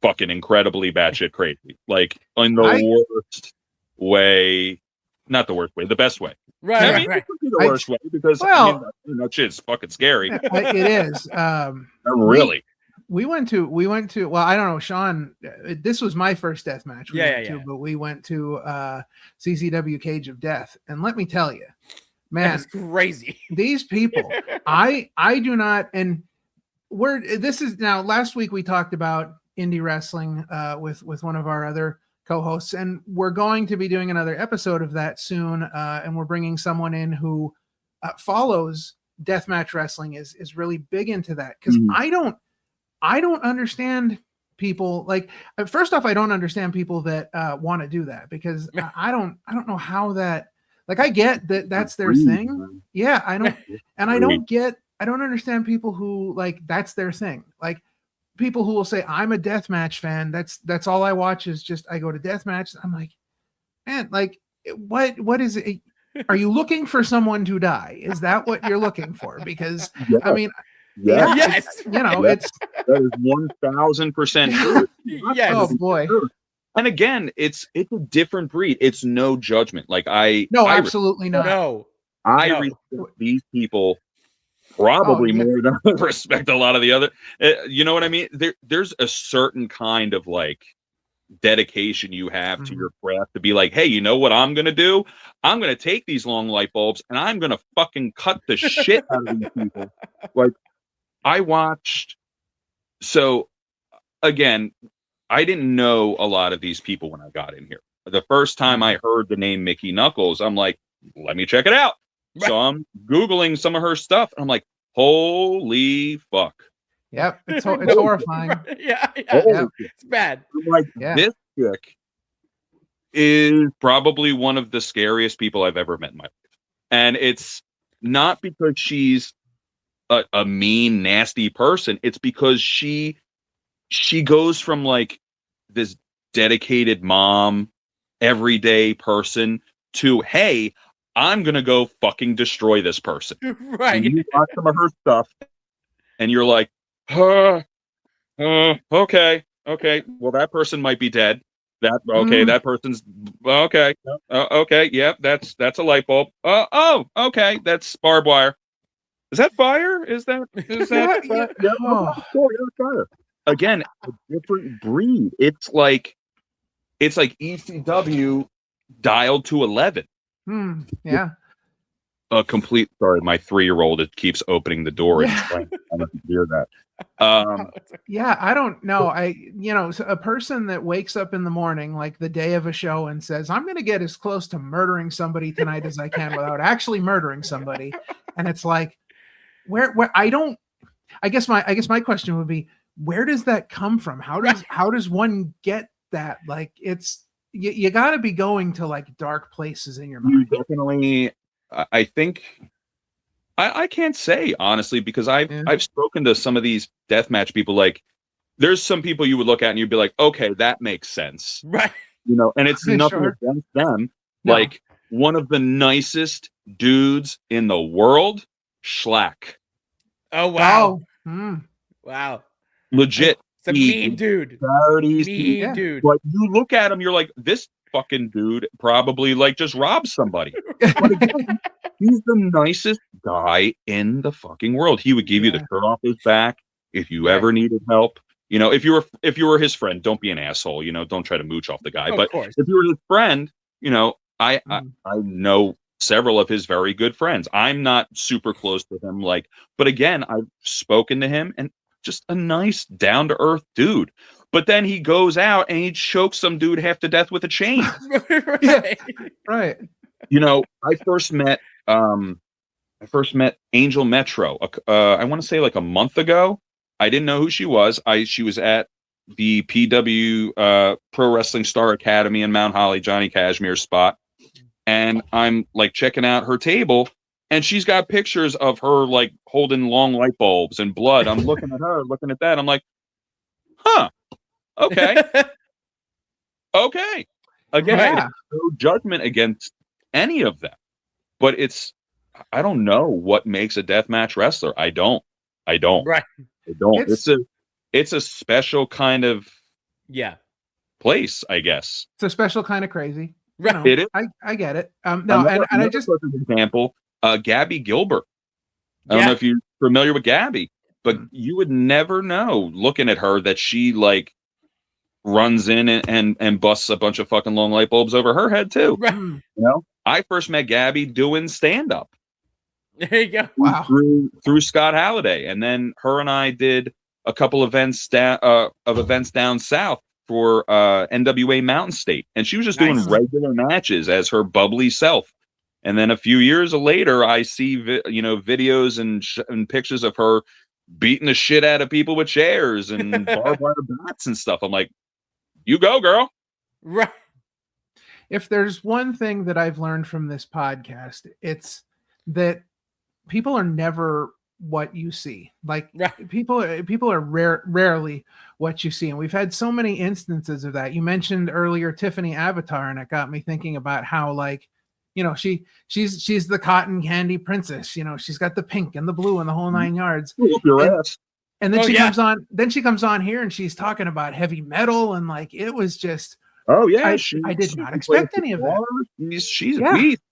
fucking incredibly batshit crazy. Like in the worst way. Not the worst way, the best way. Right. I mean, it could be the worst way because that shit's fucking scary. It is. Really. We went to. Well, I don't know, Sean. This was my first death match. But we went to CCW Cage of Death, and let me tell you, man, that's crazy. These people, I do not. And this is now. Last week we talked about indie wrestling with one of our other co-hosts, and we're going to be doing another episode of that soon. And we're bringing someone in who follows deathmatch wrestling, is really big into that, because I don't understand people. Like, first off, I don't understand people that want to do that, because I don't know how that, like, I get that that's their thing. Yeah, I don't, and I don't understand people who, like, that's their thing. Like, people who will say, I'm a deathmatch fan. That's all I watch, is just, I go to deathmatch. I'm like, man, like, what is it? Are you looking for someone to die? Is that what you're looking for? Because I mean, yes, it's that is 1,000% true. Yes. Oh boy. And again, it's a different breed. It's no judgment. Like absolutely not. No, I respect these people probably more than I respect a lot of the other. You know what I mean? There's a certain kind of, like, dedication you have to your craft to be like, hey, you know what I'm gonna do? I'm gonna take these long light bulbs and I'm gonna fucking cut the shit out of these people. Like, I watched. So again, I didn't know a lot of these people when I got in here. The first time I heard the name Mickey Knuckles, I'm like, let me check it out. Right. So I'm Googling some of her stuff, and I'm like, holy fuck. Yep, it's horrifying. Yeah. It's bad. I'm like, this chick is probably one of the scariest people I've ever met in my life. And it's not because she's a mean, nasty person. It's because she goes from, like, this dedicated mom, everyday person to, hey, I'm gonna go fucking destroy this person. Right. And you watch some of her stuff, and you're like, okay. Well, that person might be dead. That person's okay. Okay, yeah, that's a light bulb. Okay, that's barbed wire. Is that fire? Is that fire? Fire. Again, a different breed. It's like ECW dialed to 11. Yeah. A complete. Sorry, my 3-year-old, it keeps opening the door and playing. I don't hear that. Yeah, I don't know. A person that wakes up in the morning, like the day of a show, and says, I'm going to get as close to murdering somebody tonight as I can without actually murdering somebody. And it's like, where I guess my question would be, where does that come from? How does one get that? Like, it's, you got to be going to, like, dark places in your mind. You definitely, I think, I can't say honestly, because I've spoken to some of these deathmatch people. Like, there's some people you would look at and you'd be like, okay, that makes sense, right? And it's nothing against them. No. Like, one of the nicest dudes in the world, Schlack. Oh wow! Wow, legit. It's a mean dude. Charities, mean dude. Like, you look at him, you're like, this fucking dude probably, like, just robbed somebody. But again, he's the nicest guy in the fucking world. He would give you the shirt off his back if you ever needed help. If you were his friend, don't be an asshole. Don't try to mooch off the guy. But if you were his friend, I know several of his very good friends. I'm not super close to him, but again, I've spoken to him, and just a nice, down to earth dude. But then he goes out and he chokes some dude half to death with a chain. Right. I first met Angel Metro. I want to say like a month ago. I didn't know who she was. She was at the PW Pro Wrestling Star Academy in Mount Holly, Johnny Cashmere's spot. And I'm like checking out her table, and she's got pictures of her like holding long light bulbs and blood. I'm looking at her, looking at that. I'm like, huh, okay. Okay. Again, no judgment against any of them. But I don't know what makes a deathmatch wrestler. I don't. Right. I don't. It's a special kind of place, I guess. It's a special kind of crazy. Right. It is. I get it. I just example, Gabby Gilbert. I don't know if you're familiar with Gabby. but you would never know looking at her that she like runs in and busts a bunch of fucking long light bulbs over her head too. Right. You know, I first met Gabby doing stand up. There you go. Wow. Through Scott Halliday, and then her and I did a couple events down south for NWA Mountain State, and she was just doing regular matches as her bubbly self. And then a few years later, I see videos and pictures of her beating the shit out of people with chairs and barbed wire bats and stuff. I'm like, you go, girl. Right. If there's one thing that I've learned from this podcast, it's that people are never what you see. Like people are rarely what you see. And we've had so many instances of that. You mentioned earlier Tiffany Avatar, and it got me thinking about how, like, you know, she's the cotton candy princess. You know, she's got the pink and the blue and the whole 9 yards. And then she comes on here and she's talking about heavy metal, and like it was just I did not expect any of that. She's a beast.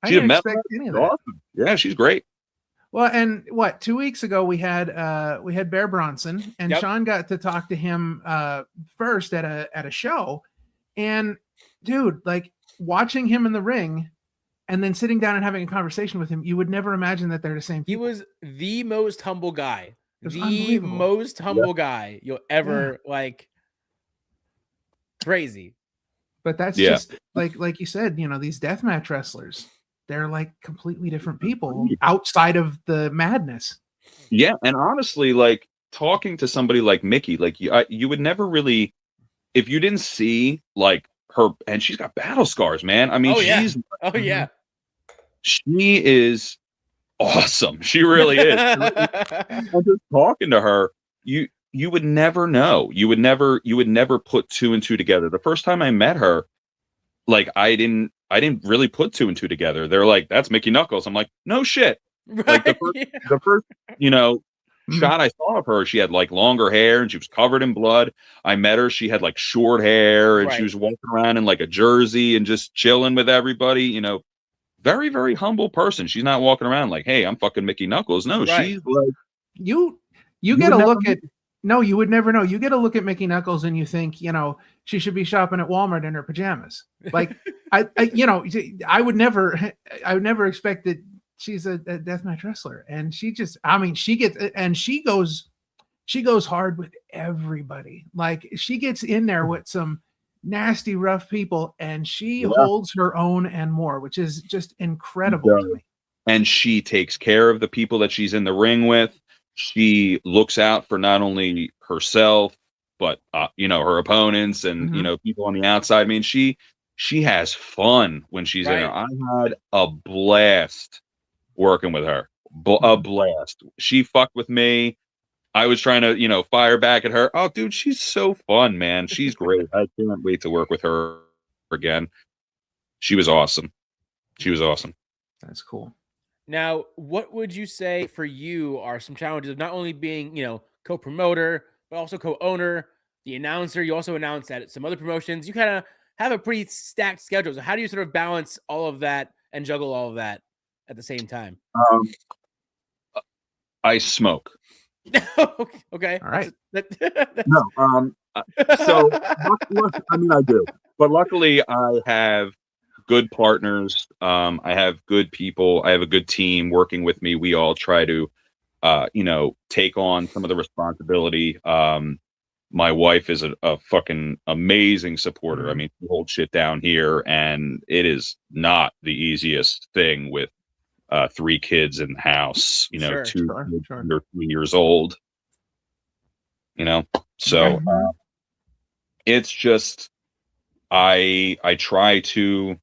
I didn't expect any of that. Awesome. Yeah, she's great. Well, and 2 weeks ago we had Bear Bronson, and Sean got to talk to him first at a show, and dude, like watching him in the ring and then sitting down and having a conversation with him, you would never imagine that they're the same people. He was the most humble guy. The most humble guy you'll ever like. Crazy. But that's just like you said, you know, these deathmatch wrestlers, they're like completely different people outside of the madness. Yeah, and honestly, like talking to somebody like Mickey, like you would never really, if you didn't see like her, and she's got battle scars, man. I mean, she is awesome. She really is. And just talking to her, you would never know. You would never put two and two together. The first time I met her, like I didn't really put two and two together. They're like, that's Mickey Knuckles. I'm like, no shit. Right? Like the first, you know, shot I saw of her, she had like longer hair and she was covered in blood. I met her, she had like short hair and she was walking around in like a jersey and just chilling with everybody, you know. Very, very humble person. She's not walking around like, hey, I'm fucking Mickey Knuckles. No, she's like, you get a look at no, you would never know. You get a look at Mickey Knuckles and you think, you know, she should be shopping at Walmart in her pajamas. Like I you know, I would never expect that she's a deathmatch wrestler. And she just, I mean, she goes hard with everybody. Like she gets in there with some nasty, rough people, and she holds her own and more, which is just incredible to me. And she takes care of the people that she's in the ring with. She looks out for not only herself, but you know, her opponents and you know, people on the outside. I mean, she has fun when she's in there. I had a blast working with her. A blast. She fucked with me. I was trying to, you know, fire back at her. Oh, dude, she's so fun, man. She's great. I can't wait to work with her again. She was awesome. That's cool. Now, what would you say for you are some challenges of not only being, you know, co-promoter, but also co-owner, the announcer? You also announce at some other promotions. You kind of have a pretty stacked schedule. So how do you sort of balance all of that and juggle all of that at the same time? I smoke. Okay. All right. No. So I mean, I do, but luckily I have good partners. I have good people. I have a good team working with me. We all try to, you know, take on some of the responsibility. My wife is a fucking amazing supporter. I mean, she holds shit down here, and it is not the easiest thing with 3 kids in the house, you know, 2 under 3 years old, you know, so it's just I try to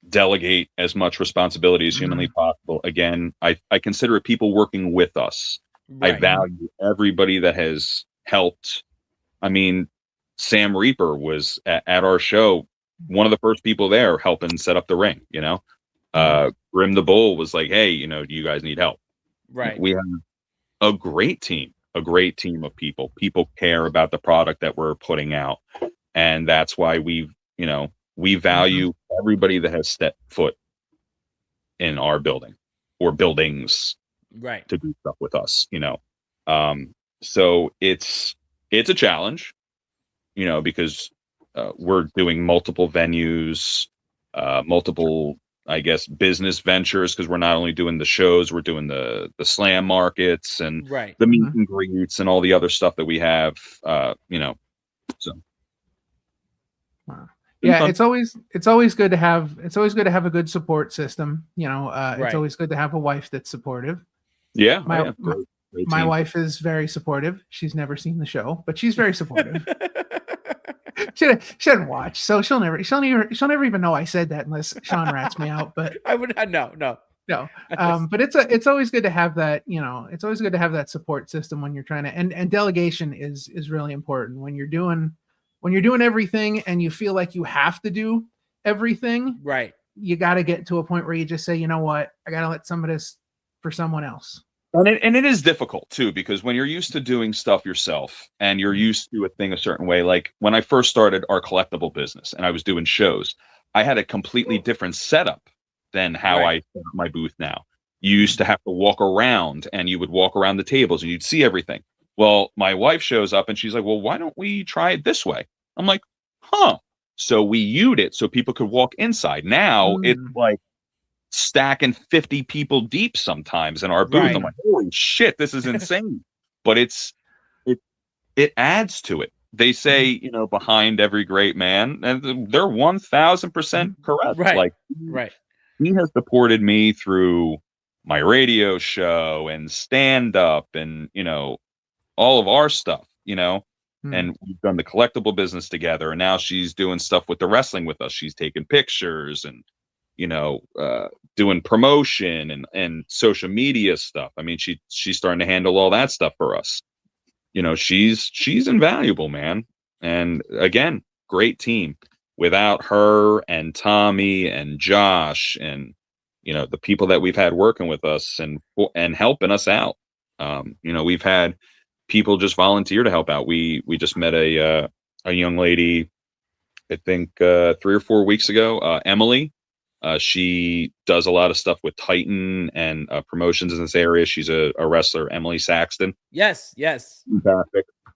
delegate as much responsibility as humanly possible. Again, I consider it people working with us. I value everybody that has helped. I mean, Sam Reaper was at our show, one of the first people there helping set up the ring, you know. Grim the Bull was like, hey, you know, do you guys need help? Right. We have a great team of people. People care about the product that we're putting out. And that's why we value everybody that has stepped foot in our building or buildings to do stuff with us, you know. So it's a challenge, because we're doing multiple venues, multiple, I guess, business ventures, because we're not only doing the shows, we're doing the slam markets and the meet and greets and all the other stuff that we have, so. Wow. Yeah, it's always good to have a good support system. It's always good to have a wife that's supportive. Yeah, my wife is very supportive. She's never seen the show, but she's very supportive. she doesn't watch, so she'll never even know I said that unless Sean rats me out. But I would no. But it's always good to have that. It's always good to have that support system when you're trying to, and delegation is really important when you're doing everything and you feel like you have to do everything. Right. You got to get to a point where you just say, you know what, I got to let some of this for someone else. And it is difficult too, because when you're used to doing stuff yourself and you're used to a thing a certain way, like when I first started our collectible business and I was doing shows, I had a completely different setup than how I set up my booth now. You used to have to walk around, and you would walk around the tables and you'd see everything. Well, my wife shows up and she's like, well, why don't we try it this way? I'm like, huh. So we U'd it so people could walk inside. Now it's like stacking 50 people deep sometimes in our booth. I'm like, holy shit, this is insane. But it adds to it. They say, behind every great man, and they're 1000% correct. Right. He has supported me through my radio show and stand up and, all of our stuff, and we've done the collectible business together. And now she's doing stuff with the wrestling with us. She's taking pictures and, doing promotion and social media stuff. I mean, she's starting to handle all that stuff for us. She's invaluable, man. And again, great team. Without her and Tommy and Josh and, the people that we've had working with us and helping us out. We've had people just volunteer to help out. We just met a young lady, I think 3 or 4 weeks ago, Emily. She does a lot of stuff with Titan and promotions in this area. She's a wrestler, Emily Saxton. Yes.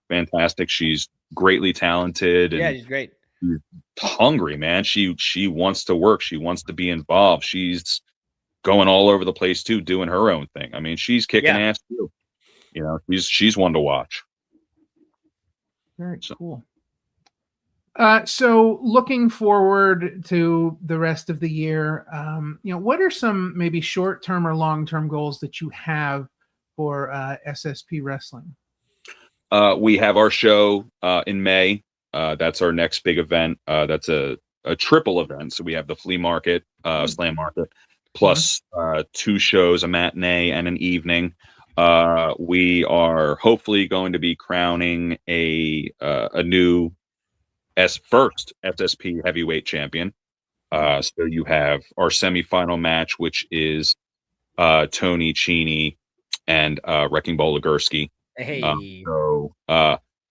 Fantastic. She's greatly talented. Yeah, and she's great. She's hungry, man. She wants to work. She wants to be involved. She's going all over the place too, doing her own thing. I mean, she's kicking ass too. She's one to watch. Very cool. So looking forward to the rest of the year, what are some maybe short-term or long-term goals that you have for SSP Wrestling? We have our show in May. That's our next big event. That's a triple event. So we have the flea market, slam market, plus 2 shows, a matinee and an evening. We are hopefully going to be crowning a new first SSP heavyweight champion. So you have our semifinal match, which is Tony Cheney and Wrecking Ball Legursky. Hey.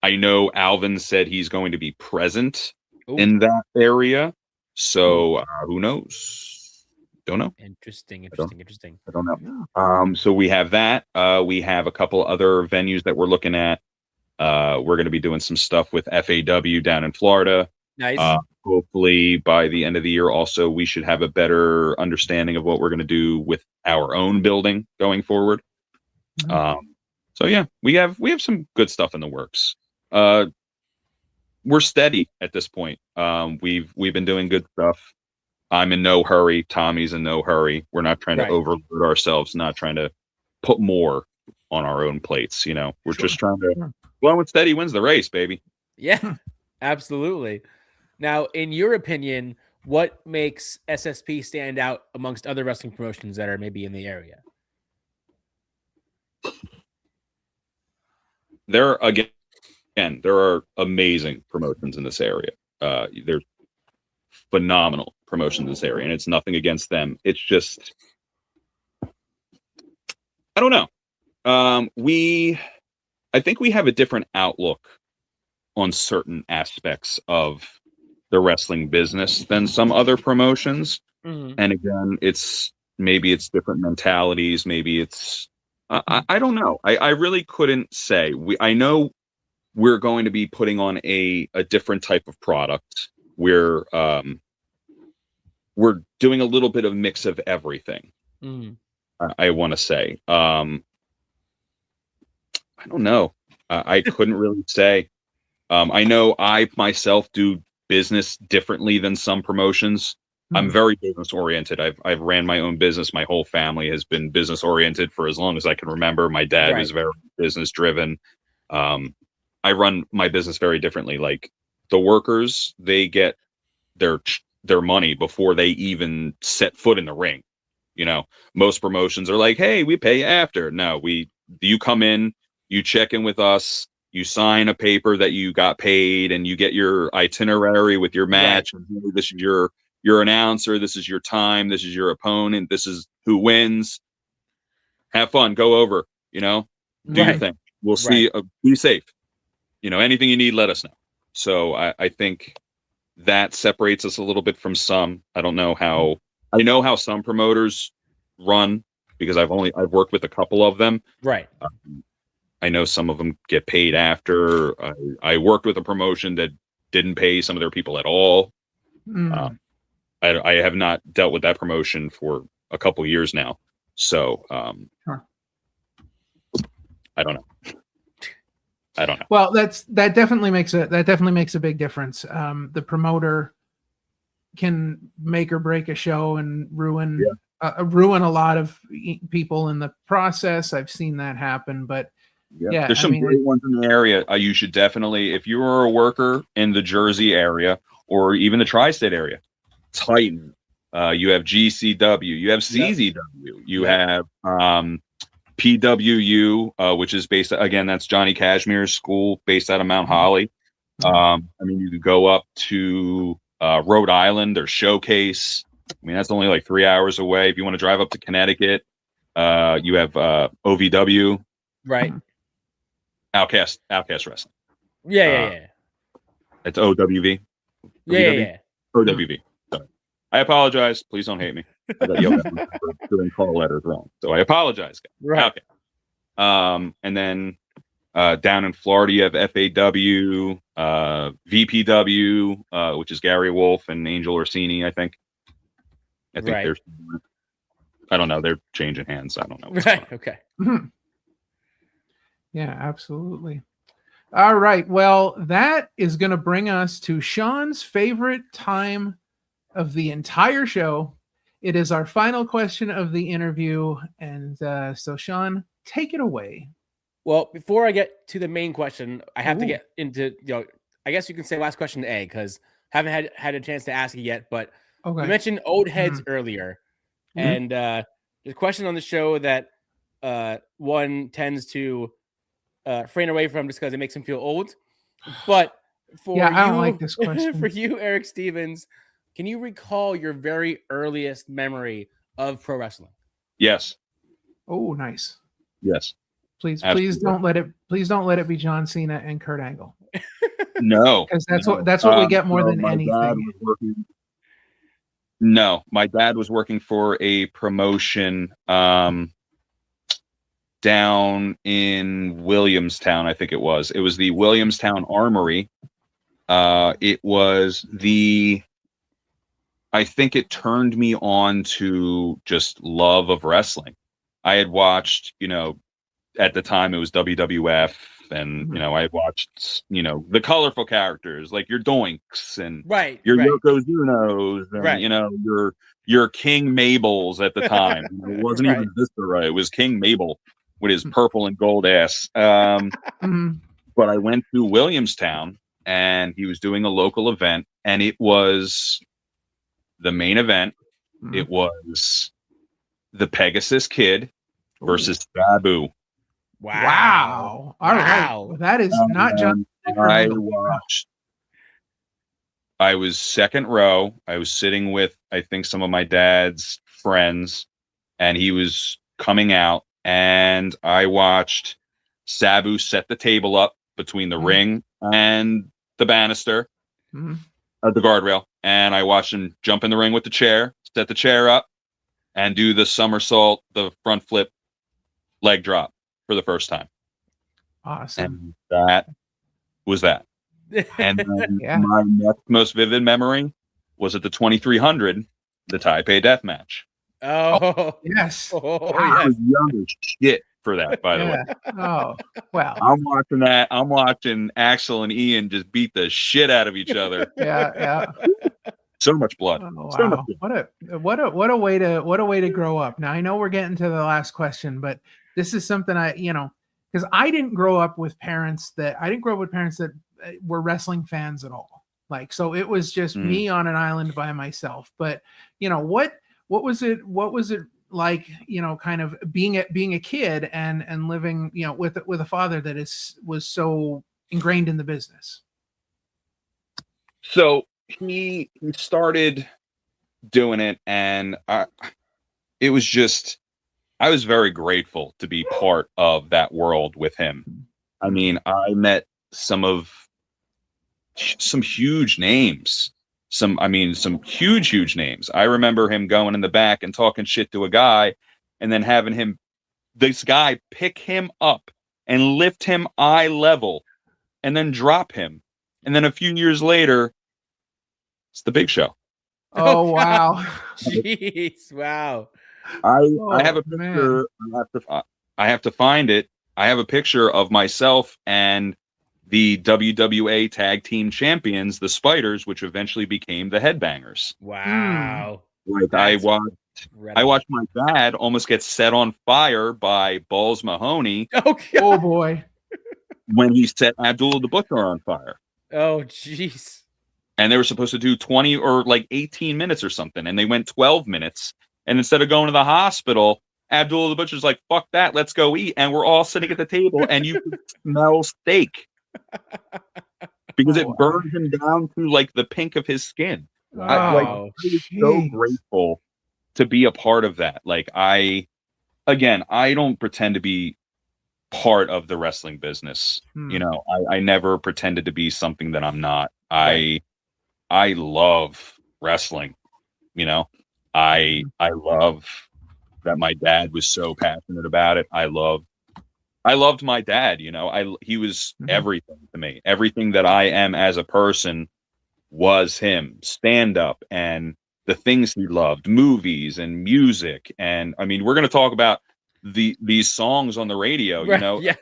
I know Alvin said he's going to be present in that area. So who knows? Don't know. Interesting. I don't know. So we have that. We have a couple other venues that we're looking at. We're going to be doing some stuff with FAW down in Florida. Nice. Hopefully by the end of the year also, we should have a better understanding of what we're going to do with our own building going forward. So yeah, we have some good stuff in the works. We're steady at this point. We've been doing good stuff. I'm in no hurry. Tommy's in no hurry. We're not trying to overload ourselves, not trying to put more on our own plates. We're just trying to blow and steady wins the race, baby. Yeah, absolutely. Now, in your opinion, what makes SSP stand out amongst other wrestling promotions that are maybe in the area? There are amazing promotions in this area. There's phenomenal promotions in this area, and it's nothing against them. It's just, I don't know. I think we have a different outlook on certain aspects of the wrestling business than some other promotions. And again, maybe it's different mentalities. Maybe it's I don't know. I really couldn't say. I know we're going to be putting on a different type of product. We're doing a little bit of mix of everything. I want to say. I don't know. I couldn't really say. I know I myself do business differently than some promotions. I'm very business oriented. I've ran my own business. My whole family has been business oriented for as long as I can remember. My dad was very business driven. I run my business very differently. Like the workers, they get their money before they even set foot in the ring. You know, most promotions are like, "Hey, we pay you after." No, you come in, you check in with us, you sign a paper that you got paid, and you get your itinerary with your match. And this is your announcer. This is your time. This is your opponent. This is who wins. Have fun. Go over. You know, do your thing. We'll see. Be safe. You know, anything you need, let us know. So I think that separates us a little bit from some. I don't know how. I know how some promoters run because I've worked with a couple of them. Right. I know some of them get paid after. I worked with a promotion that didn't pay some of their people at all. I have not dealt with that promotion for a couple years now. So I don't know. I don't know. Well, that definitely makes a big difference. The promoter can make or break a show and ruin a lot of people in the process. I've seen that happen, but there's some great ones in the area. You should definitely, if you are a worker in the Jersey area or even the tri-state area, Titan. You have GCW. You have CZW. You have PWU, which is based, again, that's Johnny Cashmere's school based out of Mount Holly. I mean, you could go up to Rhode Island or Showcase. I mean, that's only like 3 hours away. If you want to drive up to Connecticut, you have OVW. Right. Outcast Wrestling. Yeah. It's OWV. Yeah. OWV. Sorry. I apologize. Please don't hate me. I got yelled at for doing call letters wrong. So I apologize, guys. Right. Okay. And then down in Florida, you have FAW, VPW, which is Gary Wolf and Angel Orsini, I think. I think I don't know. They're changing hands. I don't know. Right. Okay. Yeah, absolutely. All right. Well, that is going to bring us to Sean's favorite time of the entire show. It is our final question of the interview. And so, Sean, take it away. Well, before I get to the main question, I have to get into, I guess you can say last question A, because I haven't had a chance to ask it yet. But you mentioned old heads earlier. And the question on the show that one tends to refrain away from just because it makes him feel old. But for I don't like this question. For you, Eric Stevens, can you recall your very earliest memory of pro wrestling? Yes. Oh, nice. Yes. Please don't let it be John Cena and Kurt Angle. No. Because that's what we get more than anything. My dad was working for a promotion down in Williamstown, I think it was. It was the Williamstown Armory. It was I think it turned me on to just love of wrestling. I had watched, at the time it was WWF, and I had watched, the colorful characters like your Doinks and your Yokozunos, and your King Mabels at the time. It wasn't even Viscera, it was King Mabel with his purple and gold ass. But I went to Williamstown and he was doing a local event, and it was the main event. It was the Pegasus Kid versus Sabu. Wow. All right. Well, that is not John. I was second row. I was sitting with, I think, some of my dad's friends, and he was coming out, and I watched Sabu set the table up between the ring and the banister, the guardrail, and I watched him jump in the ring with the chair, set the chair up, and do the somersault, the front flip leg drop for the first time. Awesome. And that was that. And then my next most vivid memory was at the 2300, the Taipei Death Match. Oh, yes. I was young as shit for that, by the way. Oh, well. I'm watching that. I'm watching Axel and Ian just beat the shit out of each other. Yeah. So much blood. Oh, wow. So much blood. What a way to grow up. Now I know we're getting to the last question, but this is something because I didn't grow up with parents that were wrestling fans at all. Like, so it was just me on an island by myself. But what was it like, kind of being a kid and living, with a father that was so ingrained in the business? So he started doing it, and it was just, I was very grateful to be part of that world with him. I mean, I met some huge names. Some huge names. I remember him going in the back and talking shit to a guy, and then having this guy pick him up and lift him eye level and then drop him. And then a few years later, it's the Big Show. Oh, wow. Jeez, wow. I have a picture. I have to find it. I have a picture of myself and the WWA Tag Team Champions, the Spiders, which eventually became the Headbangers. Wow. Like, I watched my dad almost get set on fire by Balls Mahoney. Oh boy. When he set Abdullah the Butcher on fire. Oh, jeez. And they were supposed to do 20 or like 18 minutes or something, and they went 12 minutes. And instead of going to the hospital, Abdullah the Butcher's like, fuck that, let's go eat. And we're all sitting at the table, and you could smell steak. Because it burned him down to like the pink of his skin. I was so grateful to be a part of that. Like, I don't pretend to be part of the wrestling business. I never pretended to be something that I'm not. I love wrestling. I love that my dad was so passionate about it. I loved my dad. He was everything to me. Everything that I am as a person was him. Stand up and the things he loved, movies and music. And I mean, we're going to talk about these songs on the radio. Yeah.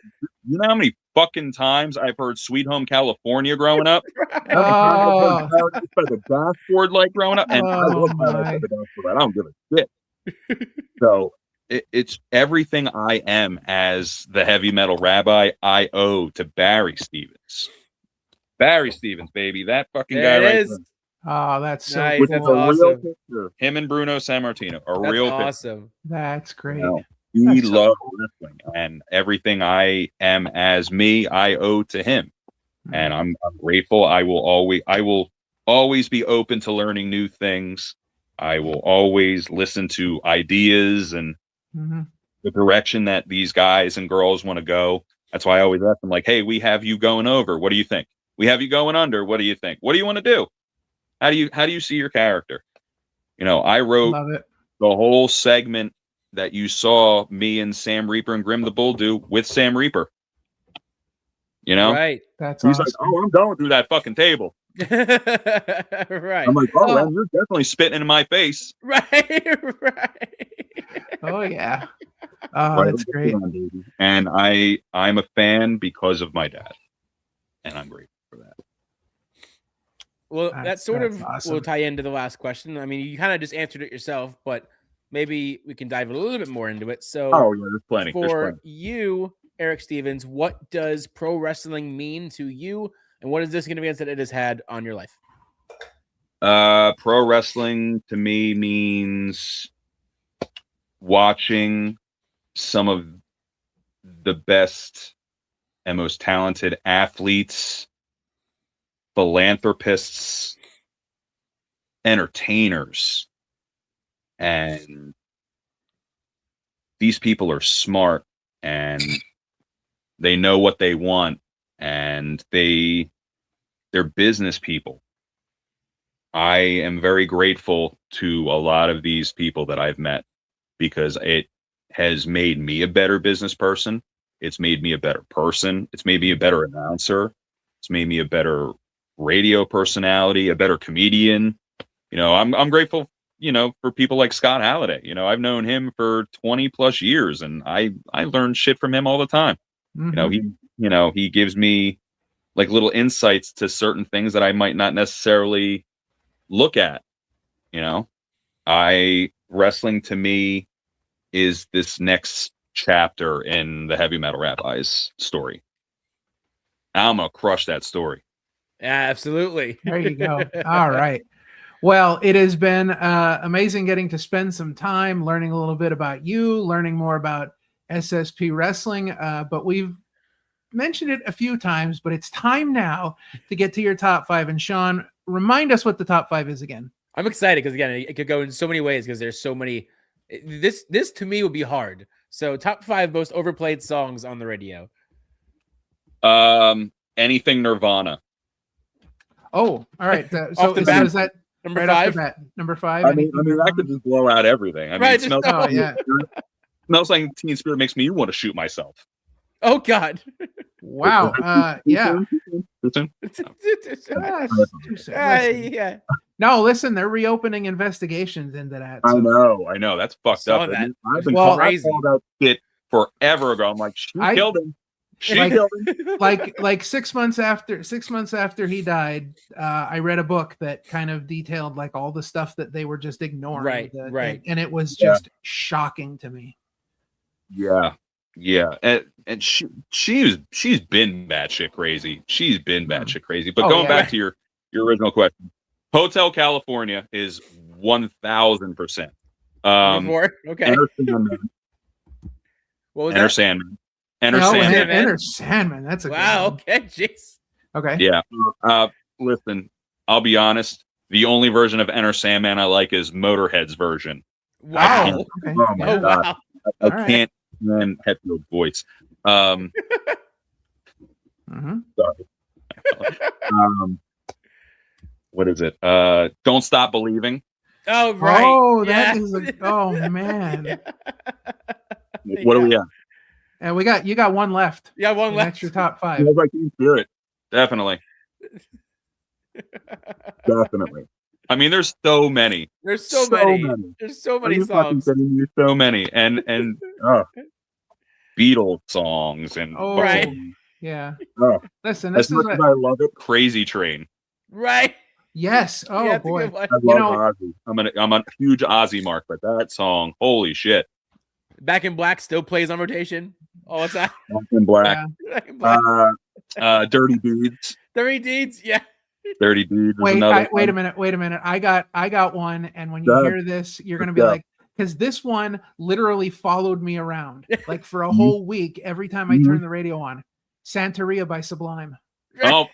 You know how many fucking times I've heard "Sweet Home California" growing up? Oh. By the dashboard, like growing up, and I love my dashboard. I don't give a shit. So it's everything I am as the heavy metal rabbi. I owe to Barry Stevens. Barry Stevens, baby, that fucking guy right there. Oh, that's so nice. cool. That's a awesome. real picture. Him and Bruno Sammartino, That's real awesome. picture. That's great. He loved wrestling, and everything I am as me, I owe to him. And I'm grateful. I will always be open to learning new things. I will always listen to ideas and the direction that these guys and girls want to go. That's why I always ask them, like, hey, we have you going over. What do you think? We have you going under. What do you think? What do you want to do? How do you see your character? I wrote the whole segment that you saw me and Sam Reaper and Grim the Bull do with Sam Reaper. Right. That's He's awesome. like, oh, I'm going through that fucking table. Right. I'm like, oh, man, you're definitely spitting in my face. Right. Oh yeah. Oh, that's great. And I'm a fan because of my dad, and I'm grateful for that. Well, that sort of awesome. will tie into the last question. I mean, you kind of just answered it yourself, but maybe we can dive a little bit more into it. So, there's plenty. For you, Eric Stevens, what does pro wrestling mean to you, and what is this significance that it has had on your life? Pro wrestling to me means watching some of the best and most talented athletes, philanthropists, entertainers, and these people are smart and they know what they want, and they're business people. I am very grateful to a lot of these people that I've met, because has made me a better business person. It's made me a better person. It's made me a better announcer. It's made me a better radio personality, a better comedian. I'm grateful, for people like Scott Halliday. I've known him for 20 plus years, and I learn shit from him all the time. He gives me like little insights to certain things that I might not necessarily look at. Wrestling to me is this next chapter in the Heavy Metal Rabbis story. I'm gonna crush that story. Absolutely. There you go. All right. Well, it has been amazing getting to spend some time learning a little bit about you, learning more about SSP Wrestling. But we've mentioned it a few times, but it's time now to get to your top 5. And Sean, remind us what the top 5 is again. I'm excited because, again, it could go in so many ways because there's so many. This to me would be hard. So top 5 most overplayed songs on the radio. Anything Nirvana. Oh, all right. So is that number right 5? Off the bat, number 5. I mean, that could just blow out everything. Right, Smells Like Teen Spirit makes me want to shoot myself. Oh God! Wow. Yeah. Yeah. No, listen, they're reopening investigations into that. So. I know. That's fucked up. That. I've been crazy. I called that shit forever ago. I'm like, she killed him. She killed him. Like 6 months after he died, I read a book that kind of detailed like all the stuff that they were just ignoring. Right. And it was just shocking to me. Yeah. And she's been batshit crazy. She's been batshit crazy. But going back to your original question, Hotel California is 1,000%. Okay. Enter Sandman. What was Enter that? Sandman. Enter Sandman. That's a wow. good Okay. Jeez. Okay. Yeah. Listen, I'll be honest. The only version of Enter Sandman I like is Motorhead's version. Wow. Okay. Oh my God. Wow. I can't stand Hetfield's voice. Sorry. What is it? Don't Stop Believing. Oh right. Oh, that is oh man. What do we have? And you got one left. Yeah, one left. That's your top 5. Smells Like Teen Spirit. Definitely. Definitely. I mean, there's so many. There's so many. There's so many songs. So many. And Beatles songs and right. Yeah. Oh. Listen, as much as I love it, Crazy Train. Right. Yes. Oh boy. I love Ozzy. I'm a huge Ozzy mark, but that song, holy shit. Back in Black still plays on rotation all the time. Back in Black. Yeah. Back in Black. Dirty Deeds. Dirty Deeds. Yeah. Dirty Deeds. Wait a minute. I got one, and when you hear this, you're gonna be like, because this one literally followed me around like for a whole week. Every time I turn the radio on, Santeria by Sublime. Oh,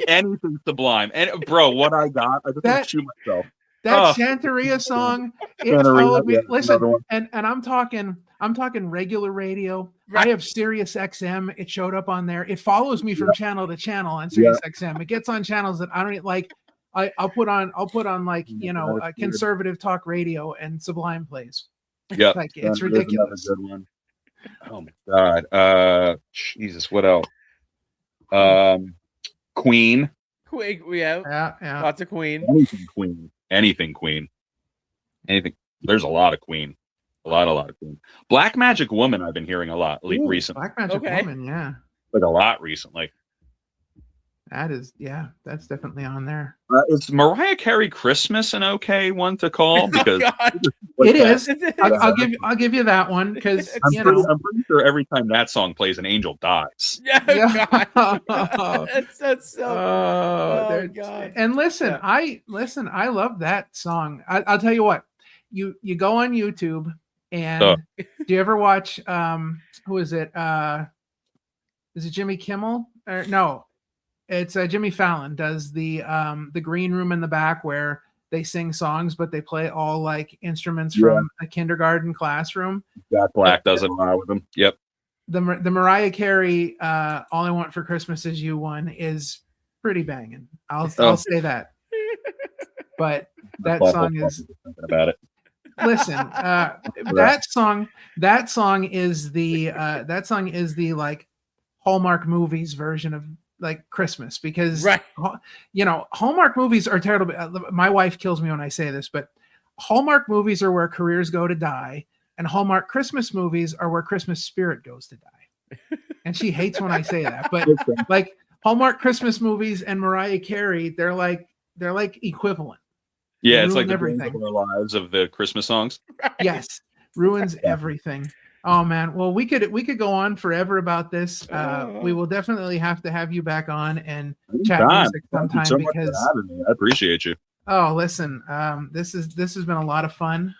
anything Sublime. And bro, what I got, I just want to shoot myself. That Santeria song, it followed me. Listen, and I'm talking regular radio. Right. I have Sirius XM. It showed up on there. It follows me from channel to channel on Sirius XM. It gets on channels that I don't like. I'll put on like a conservative talk radio, and Sublime plays. Yeah, like it's ridiculous. Good one. Oh my God. Jesus, what else? Queen. Yeah. Lots of Queen. Anything Queen. There's a lot of Queen. A lot of Queen. Black Magic Woman I've been hearing a lot recently. Black Magic Woman, yeah. Like a lot recently. That's definitely on there. Is Mariah Carey Christmas an okay one to call? Because it is. I'll give you that one because I'm pretty sure every time that song plays, an angel dies. Yeah. That's so. Oh God. And listen, I love that song. I'll tell you what. You go on YouTube and do you ever watch who is it? Is it Jimmy Kimmel? Or no. It's Jimmy Fallon does the green room in the back where they sing songs, but they play all like instruments from a kindergarten classroom. Jack Black does it a lot with them. Yep. The Mariah Carey "All I Want for Christmas Is You" one is pretty banging. I'll say that. But that song is thinking about it. listen, that song is the like Hallmark movies version of like Christmas, because right. Hallmark movies are terrible. My wife kills me when I say this, but Hallmark movies are where careers go to die, and Hallmark Christmas movies are where Christmas spirit goes to die. And she hates when I say that, but like Hallmark Christmas movies and Mariah Carey, they're like equivalent. Yeah, They it's like ruin the everything. of our lives of the Christmas songs. Right. Yes, ruins everything. Oh man, well we could go on forever about this. We will definitely have to have you back on and chat music sometime, so because much for having me. I appreciate you. oh listen, this has been a lot of fun.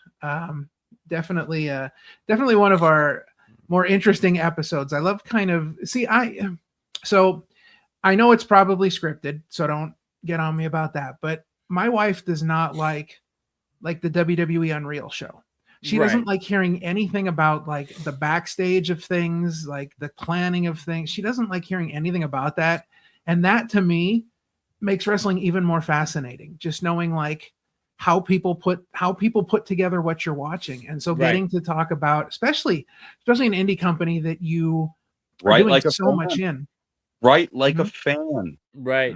Definitely one of our more interesting episodes. I love so I know it's probably scripted, so don't get on me about that, but my wife does not like the WWE Unreal show. She doesn't like hearing anything about like the backstage of things, like the planning of things. She doesn't like hearing anything about that. And that to me makes wrestling even more fascinating. Just knowing like how people put together what you're watching. And so getting to talk about, especially an indie company that you are doing so much in. Right, like a fan. Right.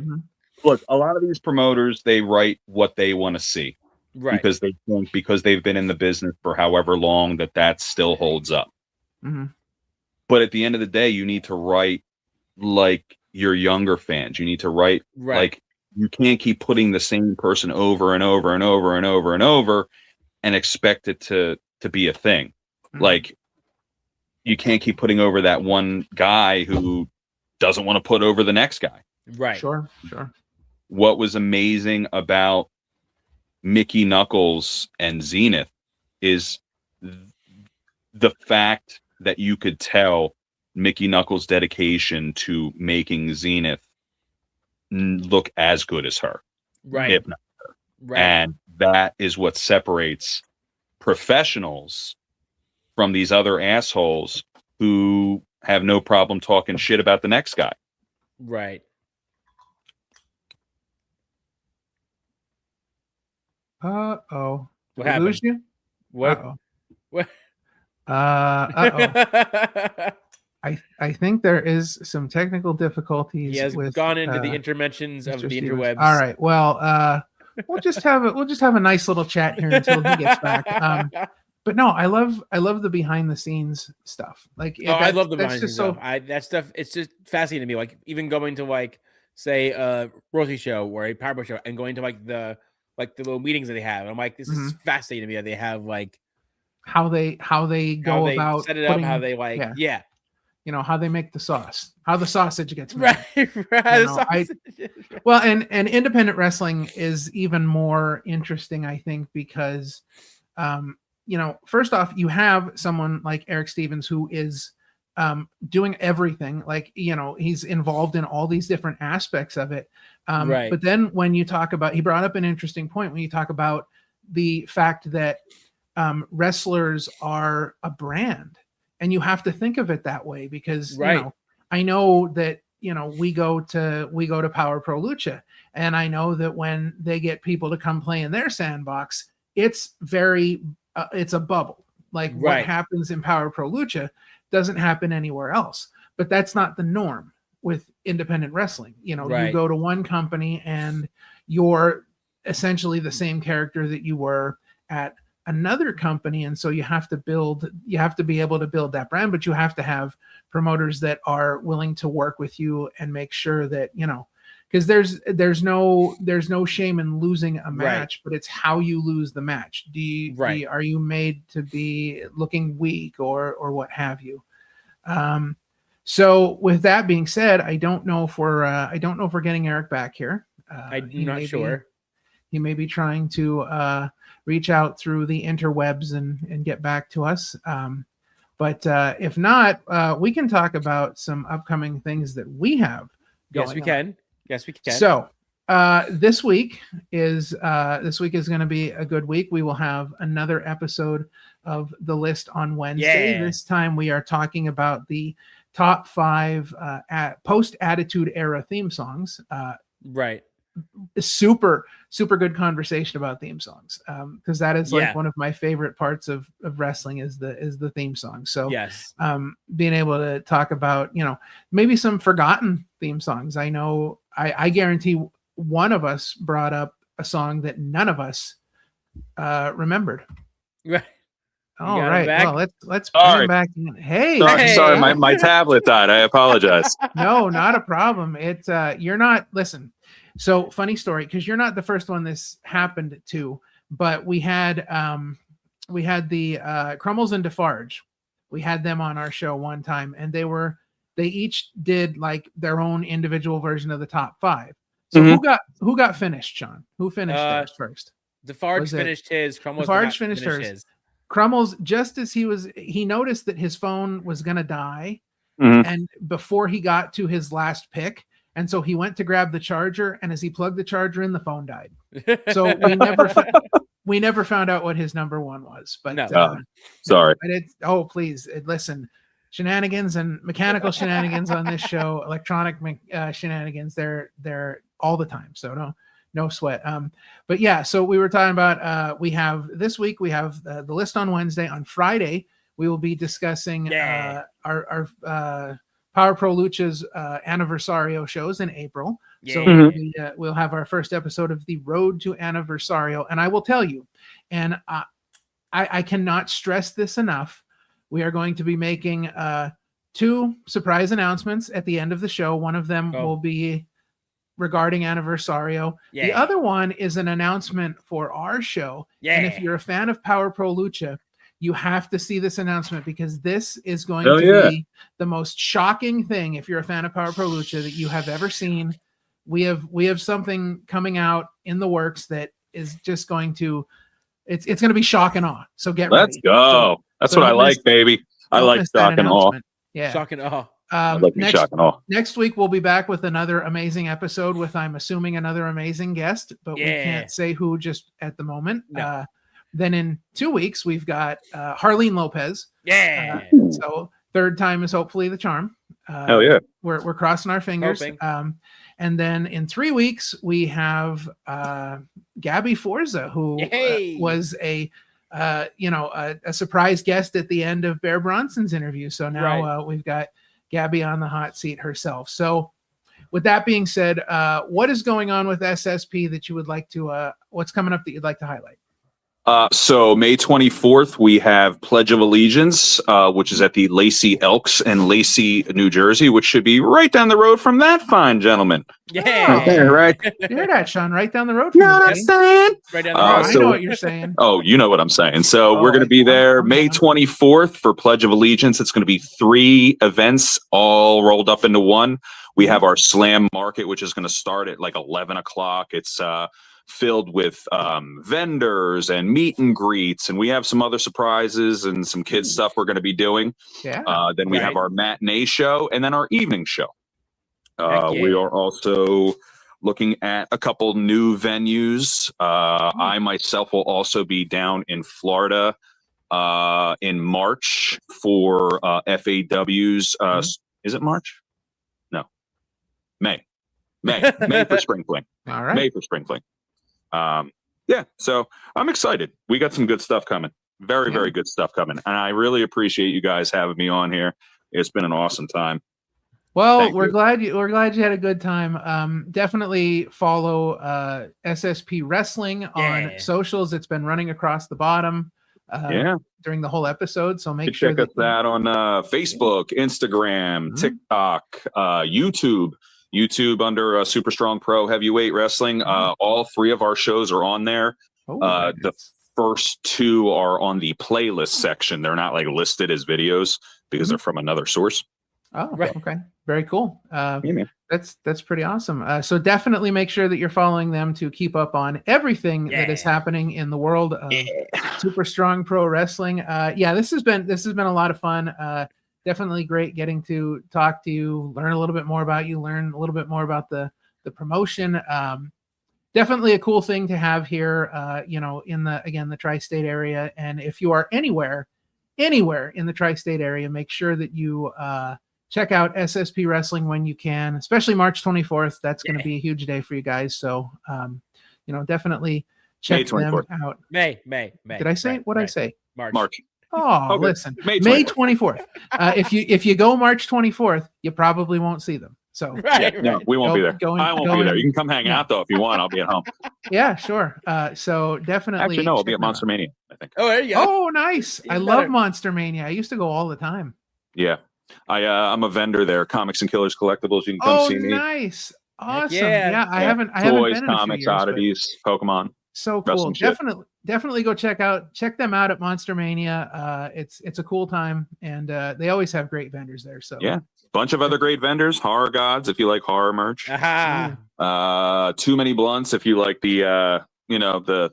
Look, a lot of these promoters, they write what they want to see. Right. Because they think, because they've been in the business for however long, that still holds up. But at the end of the day, you need to write like your younger fans. You need to write like, you can't keep putting the same person over and over and over and over and over and expect it to be a thing. Like, you can't keep putting over that one guy who doesn't want to put over the next guy. Right. Sure. What was amazing about Mickey Knuckles and Zenith is the fact that you could tell Mickey Knuckles' dedication to making Zenith look as good as her. Right. If not her. Right. And that is what separates professionals from these other assholes who have no problem talking shit about the next guy. Right. Uh-oh. What happened? Lose you? What? Uh-oh. What? Uh-oh. I think there is some technical difficulties. He has gone into the intermentions of the interwebs. All right. Well, we'll just have a nice little chat here until he gets back. But no, I love the behind the scenes stuff. Like, I love the behind the scenes stuff. That stuff, it's just fascinating to me. Like, even going to like, say, a royalty show or a power show, and going to like the little meetings that they have. I'm like, this is fascinating to me that they have like how they go about set it up, how they like, how they make the sauce, how the sausage gets made. Right. Well, and independent wrestling is even more interesting, I think, because first off, you have someone like Eric Stevens who is doing everything. Like, he's involved in all these different aspects of it. But then when you talk about, he brought up an interesting point when you talk about the fact that wrestlers are a brand, and you have to think of it that way, because I know that we go to Power Pro Lucha, and I know that when they get people to come play in their sandbox, it's it's a bubble. Like what happens in Power Pro Lucha doesn't happen anywhere else. But that's not the norm with independent wrestling. You go to one company and you're essentially the same character that you were at another company, and so you have to be able to build that brand, but you have to have promoters that are willing to work with you and make sure that because there's no shame in losing a match, but it's how you lose the match. Are you made to be looking weak or what have you? So with that being said, I don't know if we're getting Eric back here. I'm not sure. He may be trying to reach out through the interwebs and get back to us. But if not, we can talk about some upcoming things that we have going on. Yes, we can. So this week is going to be a good week. We will have another episode of The List on Wednesday. This time we are talking about the top 5 post-Attitude Era theme songs. super good conversation about theme songs, because that is like one of my favorite parts of wrestling is the theme song. So yes, being able to talk about, you know, maybe some forgotten theme songs. I know I guarantee one of us brought up a song that none of us remembered. right. All right. Well, let's bring Sorry. him back in. Hey, Sorry, my tablet died. I apologize. No, not a problem. It's you're not. Listen. So funny story, because you're not the first one this happened to, but we had the Crummels and Defarge. We had them on our show one time, and they each did like their own individual version of the top 5. So who got finished, Sean? Who finished theirs first? Defarge finished his. Crummels Defarge finished hers. Crummels, just as he noticed that his phone was gonna die, and before he got to his last pick, and so he went to grab the charger, and as he plugged the charger in, the phone died. So we never found out what his number 1 was. But sorry. But it's please listen, shenanigans and mechanical shenanigans on this show, electronic shenanigans, they're all the time. So no sweat. But yeah, so we were talking about this week we have the list on Wednesday. On Friday we will be discussing our Power Pro Lucha's Anniversario shows in April. So we'll have our first episode of the Road to Anniversario, and I will tell you, and I cannot stress this enough, we are going to be making 2 surprise announcements at the end of the show. One of them will be regarding Anniversario. The other one is an announcement for our show. And if you're a fan of Power Pro Lucha, you have to see this announcement, because this is going to be the most shocking thing, if you're a fan of Power Pro Lucha, that you have ever seen. We have something coming out in the works that is just going to it's going to be shock and awe. So get ready. Let's go. That's what I like, baby. I like shock and awe. Yeah. Shock and awe. Next week we'll be back with another amazing episode with, I'm assuming, another amazing guest, but we can't say who just at the moment. No. Then in 2 weeks we've got Harleen Lopez. So third time is hopefully the charm. Hell yeah. We're crossing our fingers. And then in 3 weeks we have Gabby Forza, who was a surprise guest at the end of Bear Bronson's interview. So now we've got Gabby on the hot seat herself. So with that being said, what is going on with SSP that you would like to, what's coming up that you'd like to highlight? So May 24th, we have Pledge of Allegiance, which is at the Lacey Elks in Lacey, New Jersey, which should be right down the road from that fine gentleman. Yeah. Right. You hear that, Sean? Right down the road from you. Know what I'm saying? Right down the road. I know what you're saying. Oh, you know what I'm saying. So we're going to be there May 24th for Pledge of Allegiance. It's going to be 3 events all rolled up into one. We have our Slam Market, which is going to start at like 11 o'clock. It's filled with vendors and meet and greets, and we have some other surprises and some kids stuff we're going to be doing. Then we have our matinee show and then our evening show. We are also looking at a couple new venues. I myself will also be down in Florida in March for FAW's is it March? No, May for Spring Fling. All right. May for Spring Fling. So I'm excited. We got some good stuff coming. Very good stuff coming. And I really appreciate you guys having me on here. It's been an awesome time. Well, we're glad you had a good time. Definitely follow SSP Wrestling on socials. It's been running across the bottom during the whole episode. So make sure check us out on Facebook, Instagram, TikTok, YouTube under Super Strong Pro Heavyweight Wrestling. All 3 of our shows are on there. The first 2 are on the playlist section. They're not like listed as videos because they're from another source. Oh, okay. Very cool. That's pretty awesome. So definitely make sure that you're following them to keep up on everything that is happening in the world of Super Strong Pro Wrestling. This has been a lot of fun. Definitely great getting to talk to you, learn a little bit more about you, learn a little bit more about the promotion. Definitely a cool thing to have here, in the tri-state area. And if you are anywhere in the tri-state area, make sure that you check out SSP Wrestling when you can, especially March 24th. That's going to be a huge day for you guys. So, definitely check them out. May. Did I say what I say? March. Oh, okay. listen, May 24th. If you go March 24th, you probably won't see them. So no, we won't be there. I won't be there. You can come hang out though if you want. I'll be at home. Yeah, sure. So definitely. Actually, no, I'll be at Monster Mania, I think. Oh, there you go. Oh, nice. I love Monster Mania. I used to go all the time. Yeah. I'm a vendor there, Comics and Killers Collectibles. You can come see me. Oh, nice. Awesome. Yeah. Yeah, I haven't Toys, been in comics, a few years, oddities, Pokemon. So cool. Definitely go check them out at Monster Mania. It's a cool time, and they always have great vendors there. So yeah, bunch of other great vendors. Horror Gods if you like horror merch. Too Many Blunts if you like the the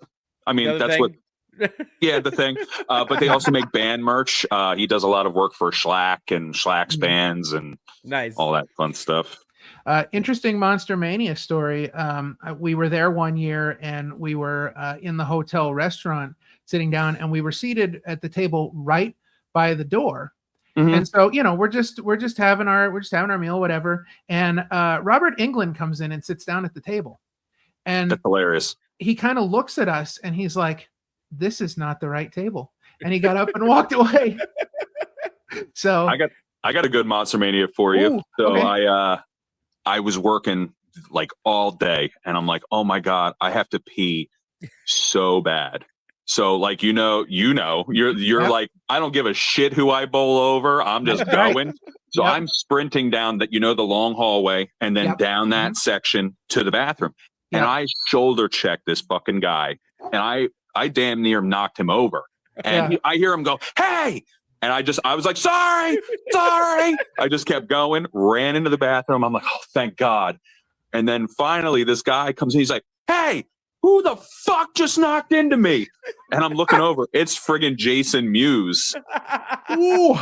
thing. But they also make band merch. He does a lot of work for Schlack and Schlack's bands and all that fun stuff. Interesting Monster Mania story. We were there one year, and we were in the hotel restaurant sitting down, and we were seated at the table right by the door. Mm-hmm. And so, we're just having our meal, whatever. And Robert Englund comes in and sits down at the table, and that's hilarious. He kind of looks at us, and he's like, "This is not the right table," and he got up and walked away. So I got a good Monster Mania for you. Ooh, so okay. I was working like all day, and I'm like, oh my God, I have to pee so bad. So like, you're yep. Like, I don't give a shit who I bowl over. I'm just going. So I'm sprinting down that, the long hallway and then down that section to the bathroom. And I shoulder checked this fucking guy, and I damn near knocked him over. And I hear him go, "Hey!" And I was like, sorry. I just kept going, ran into the bathroom. I'm like, oh, thank God. And then finally this guy comes in. He's like, "Hey, who the fuck just knocked into me?" And I'm looking over. It's friggin' Jason Mewes. Ooh.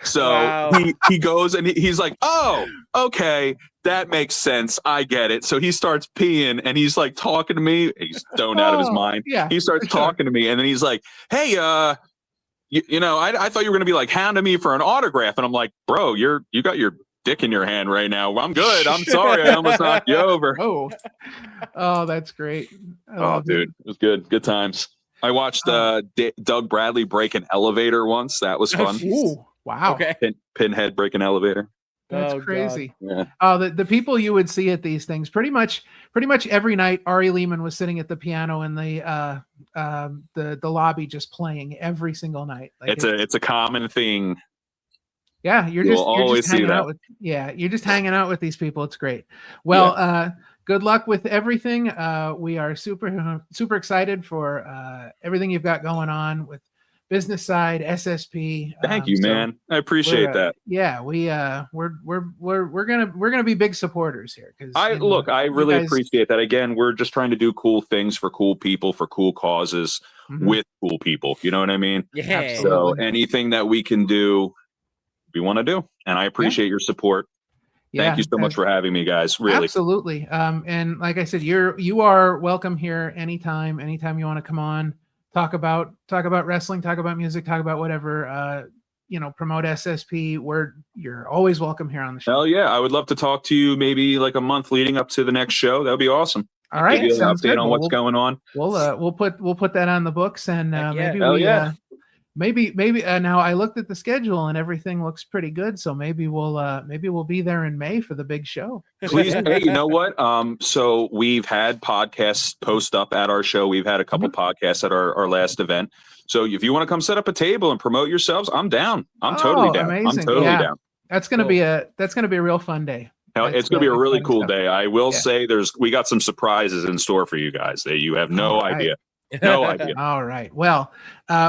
So he goes and he's like, "Oh, okay. That makes sense. I get it." So he starts peeing and he's like talking to me. He's stoned out of his mind. Yeah, he starts talking to me. And then he's like, "Hey, I thought you were going to be like hounding me for an autograph." And I'm like, "Bro, you got your dick in your hand right now. I'm good. I'm sorry. I almost knocked you over." Oh, that's great. Oh, dude, it was good. Good times. I watched Doug Bradley break an elevator once. That was fun. Ooh, wow. Okay. Pinhead break an elevator. That's crazy. God. Yeah. The people you would see at these things pretty much every night. Ari Lehman was sitting at the piano in the lobby just playing every single night. Like it's a common thing. Yeah, you're just hanging out with these people. It's great. Well, good luck with everything. We are super excited for everything you've got going on with business side, SSP. Thank you, man. I appreciate that. Yeah, we're gonna be big supporters here. I really appreciate that. Again, we're just trying to do cool things for cool people, for cool causes, with cool people. You know what I mean? Yeah. So anything that we can do, we want to do, and I appreciate your support. Thank you so much for having me, guys. Really, absolutely. And like I said, you are welcome here anytime you want to come on. Talk about wrestling, talk about music, talk about whatever, promote SSP. You're always welcome here on the show. Hell yeah. I would love to talk to you maybe like a month leading up to the next show. That would be awesome. All right. Give you an update on what's going on. We'll put that on the books, and maybe now I looked at the schedule and everything looks pretty good. So maybe we'll be there in May for the big show. Please. Hey, you know what? So we've had podcasts post up at our show. We've had a couple podcasts at our last event. So if you want to come set up a table and promote yourselves, I'm down. I'm totally down. Amazing. I'm totally down. That's going to be a real fun day. It's going to be a really cool day. I will say we got some surprises in store for you guys that you have no idea. No idea. All right. Well,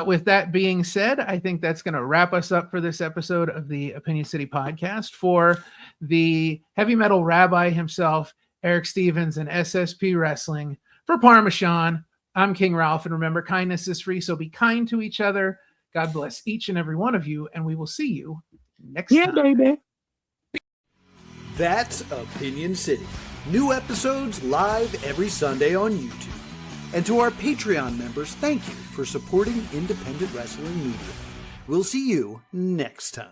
with that being said, I think that's going to wrap us up for this episode of the Opinion City podcast. For the heavy metal rabbi himself, Eric Stevens, and SSP Wrestling, for Parmesan, I'm King Ralph. And remember, kindness is free, so be kind to each other. God bless each and every one of you, and we will see you next time. Yeah, baby. That's Opinion City. New episodes live every Sunday on YouTube. And to our Patreon members, thank you for supporting independent wrestling media. We'll see you next time.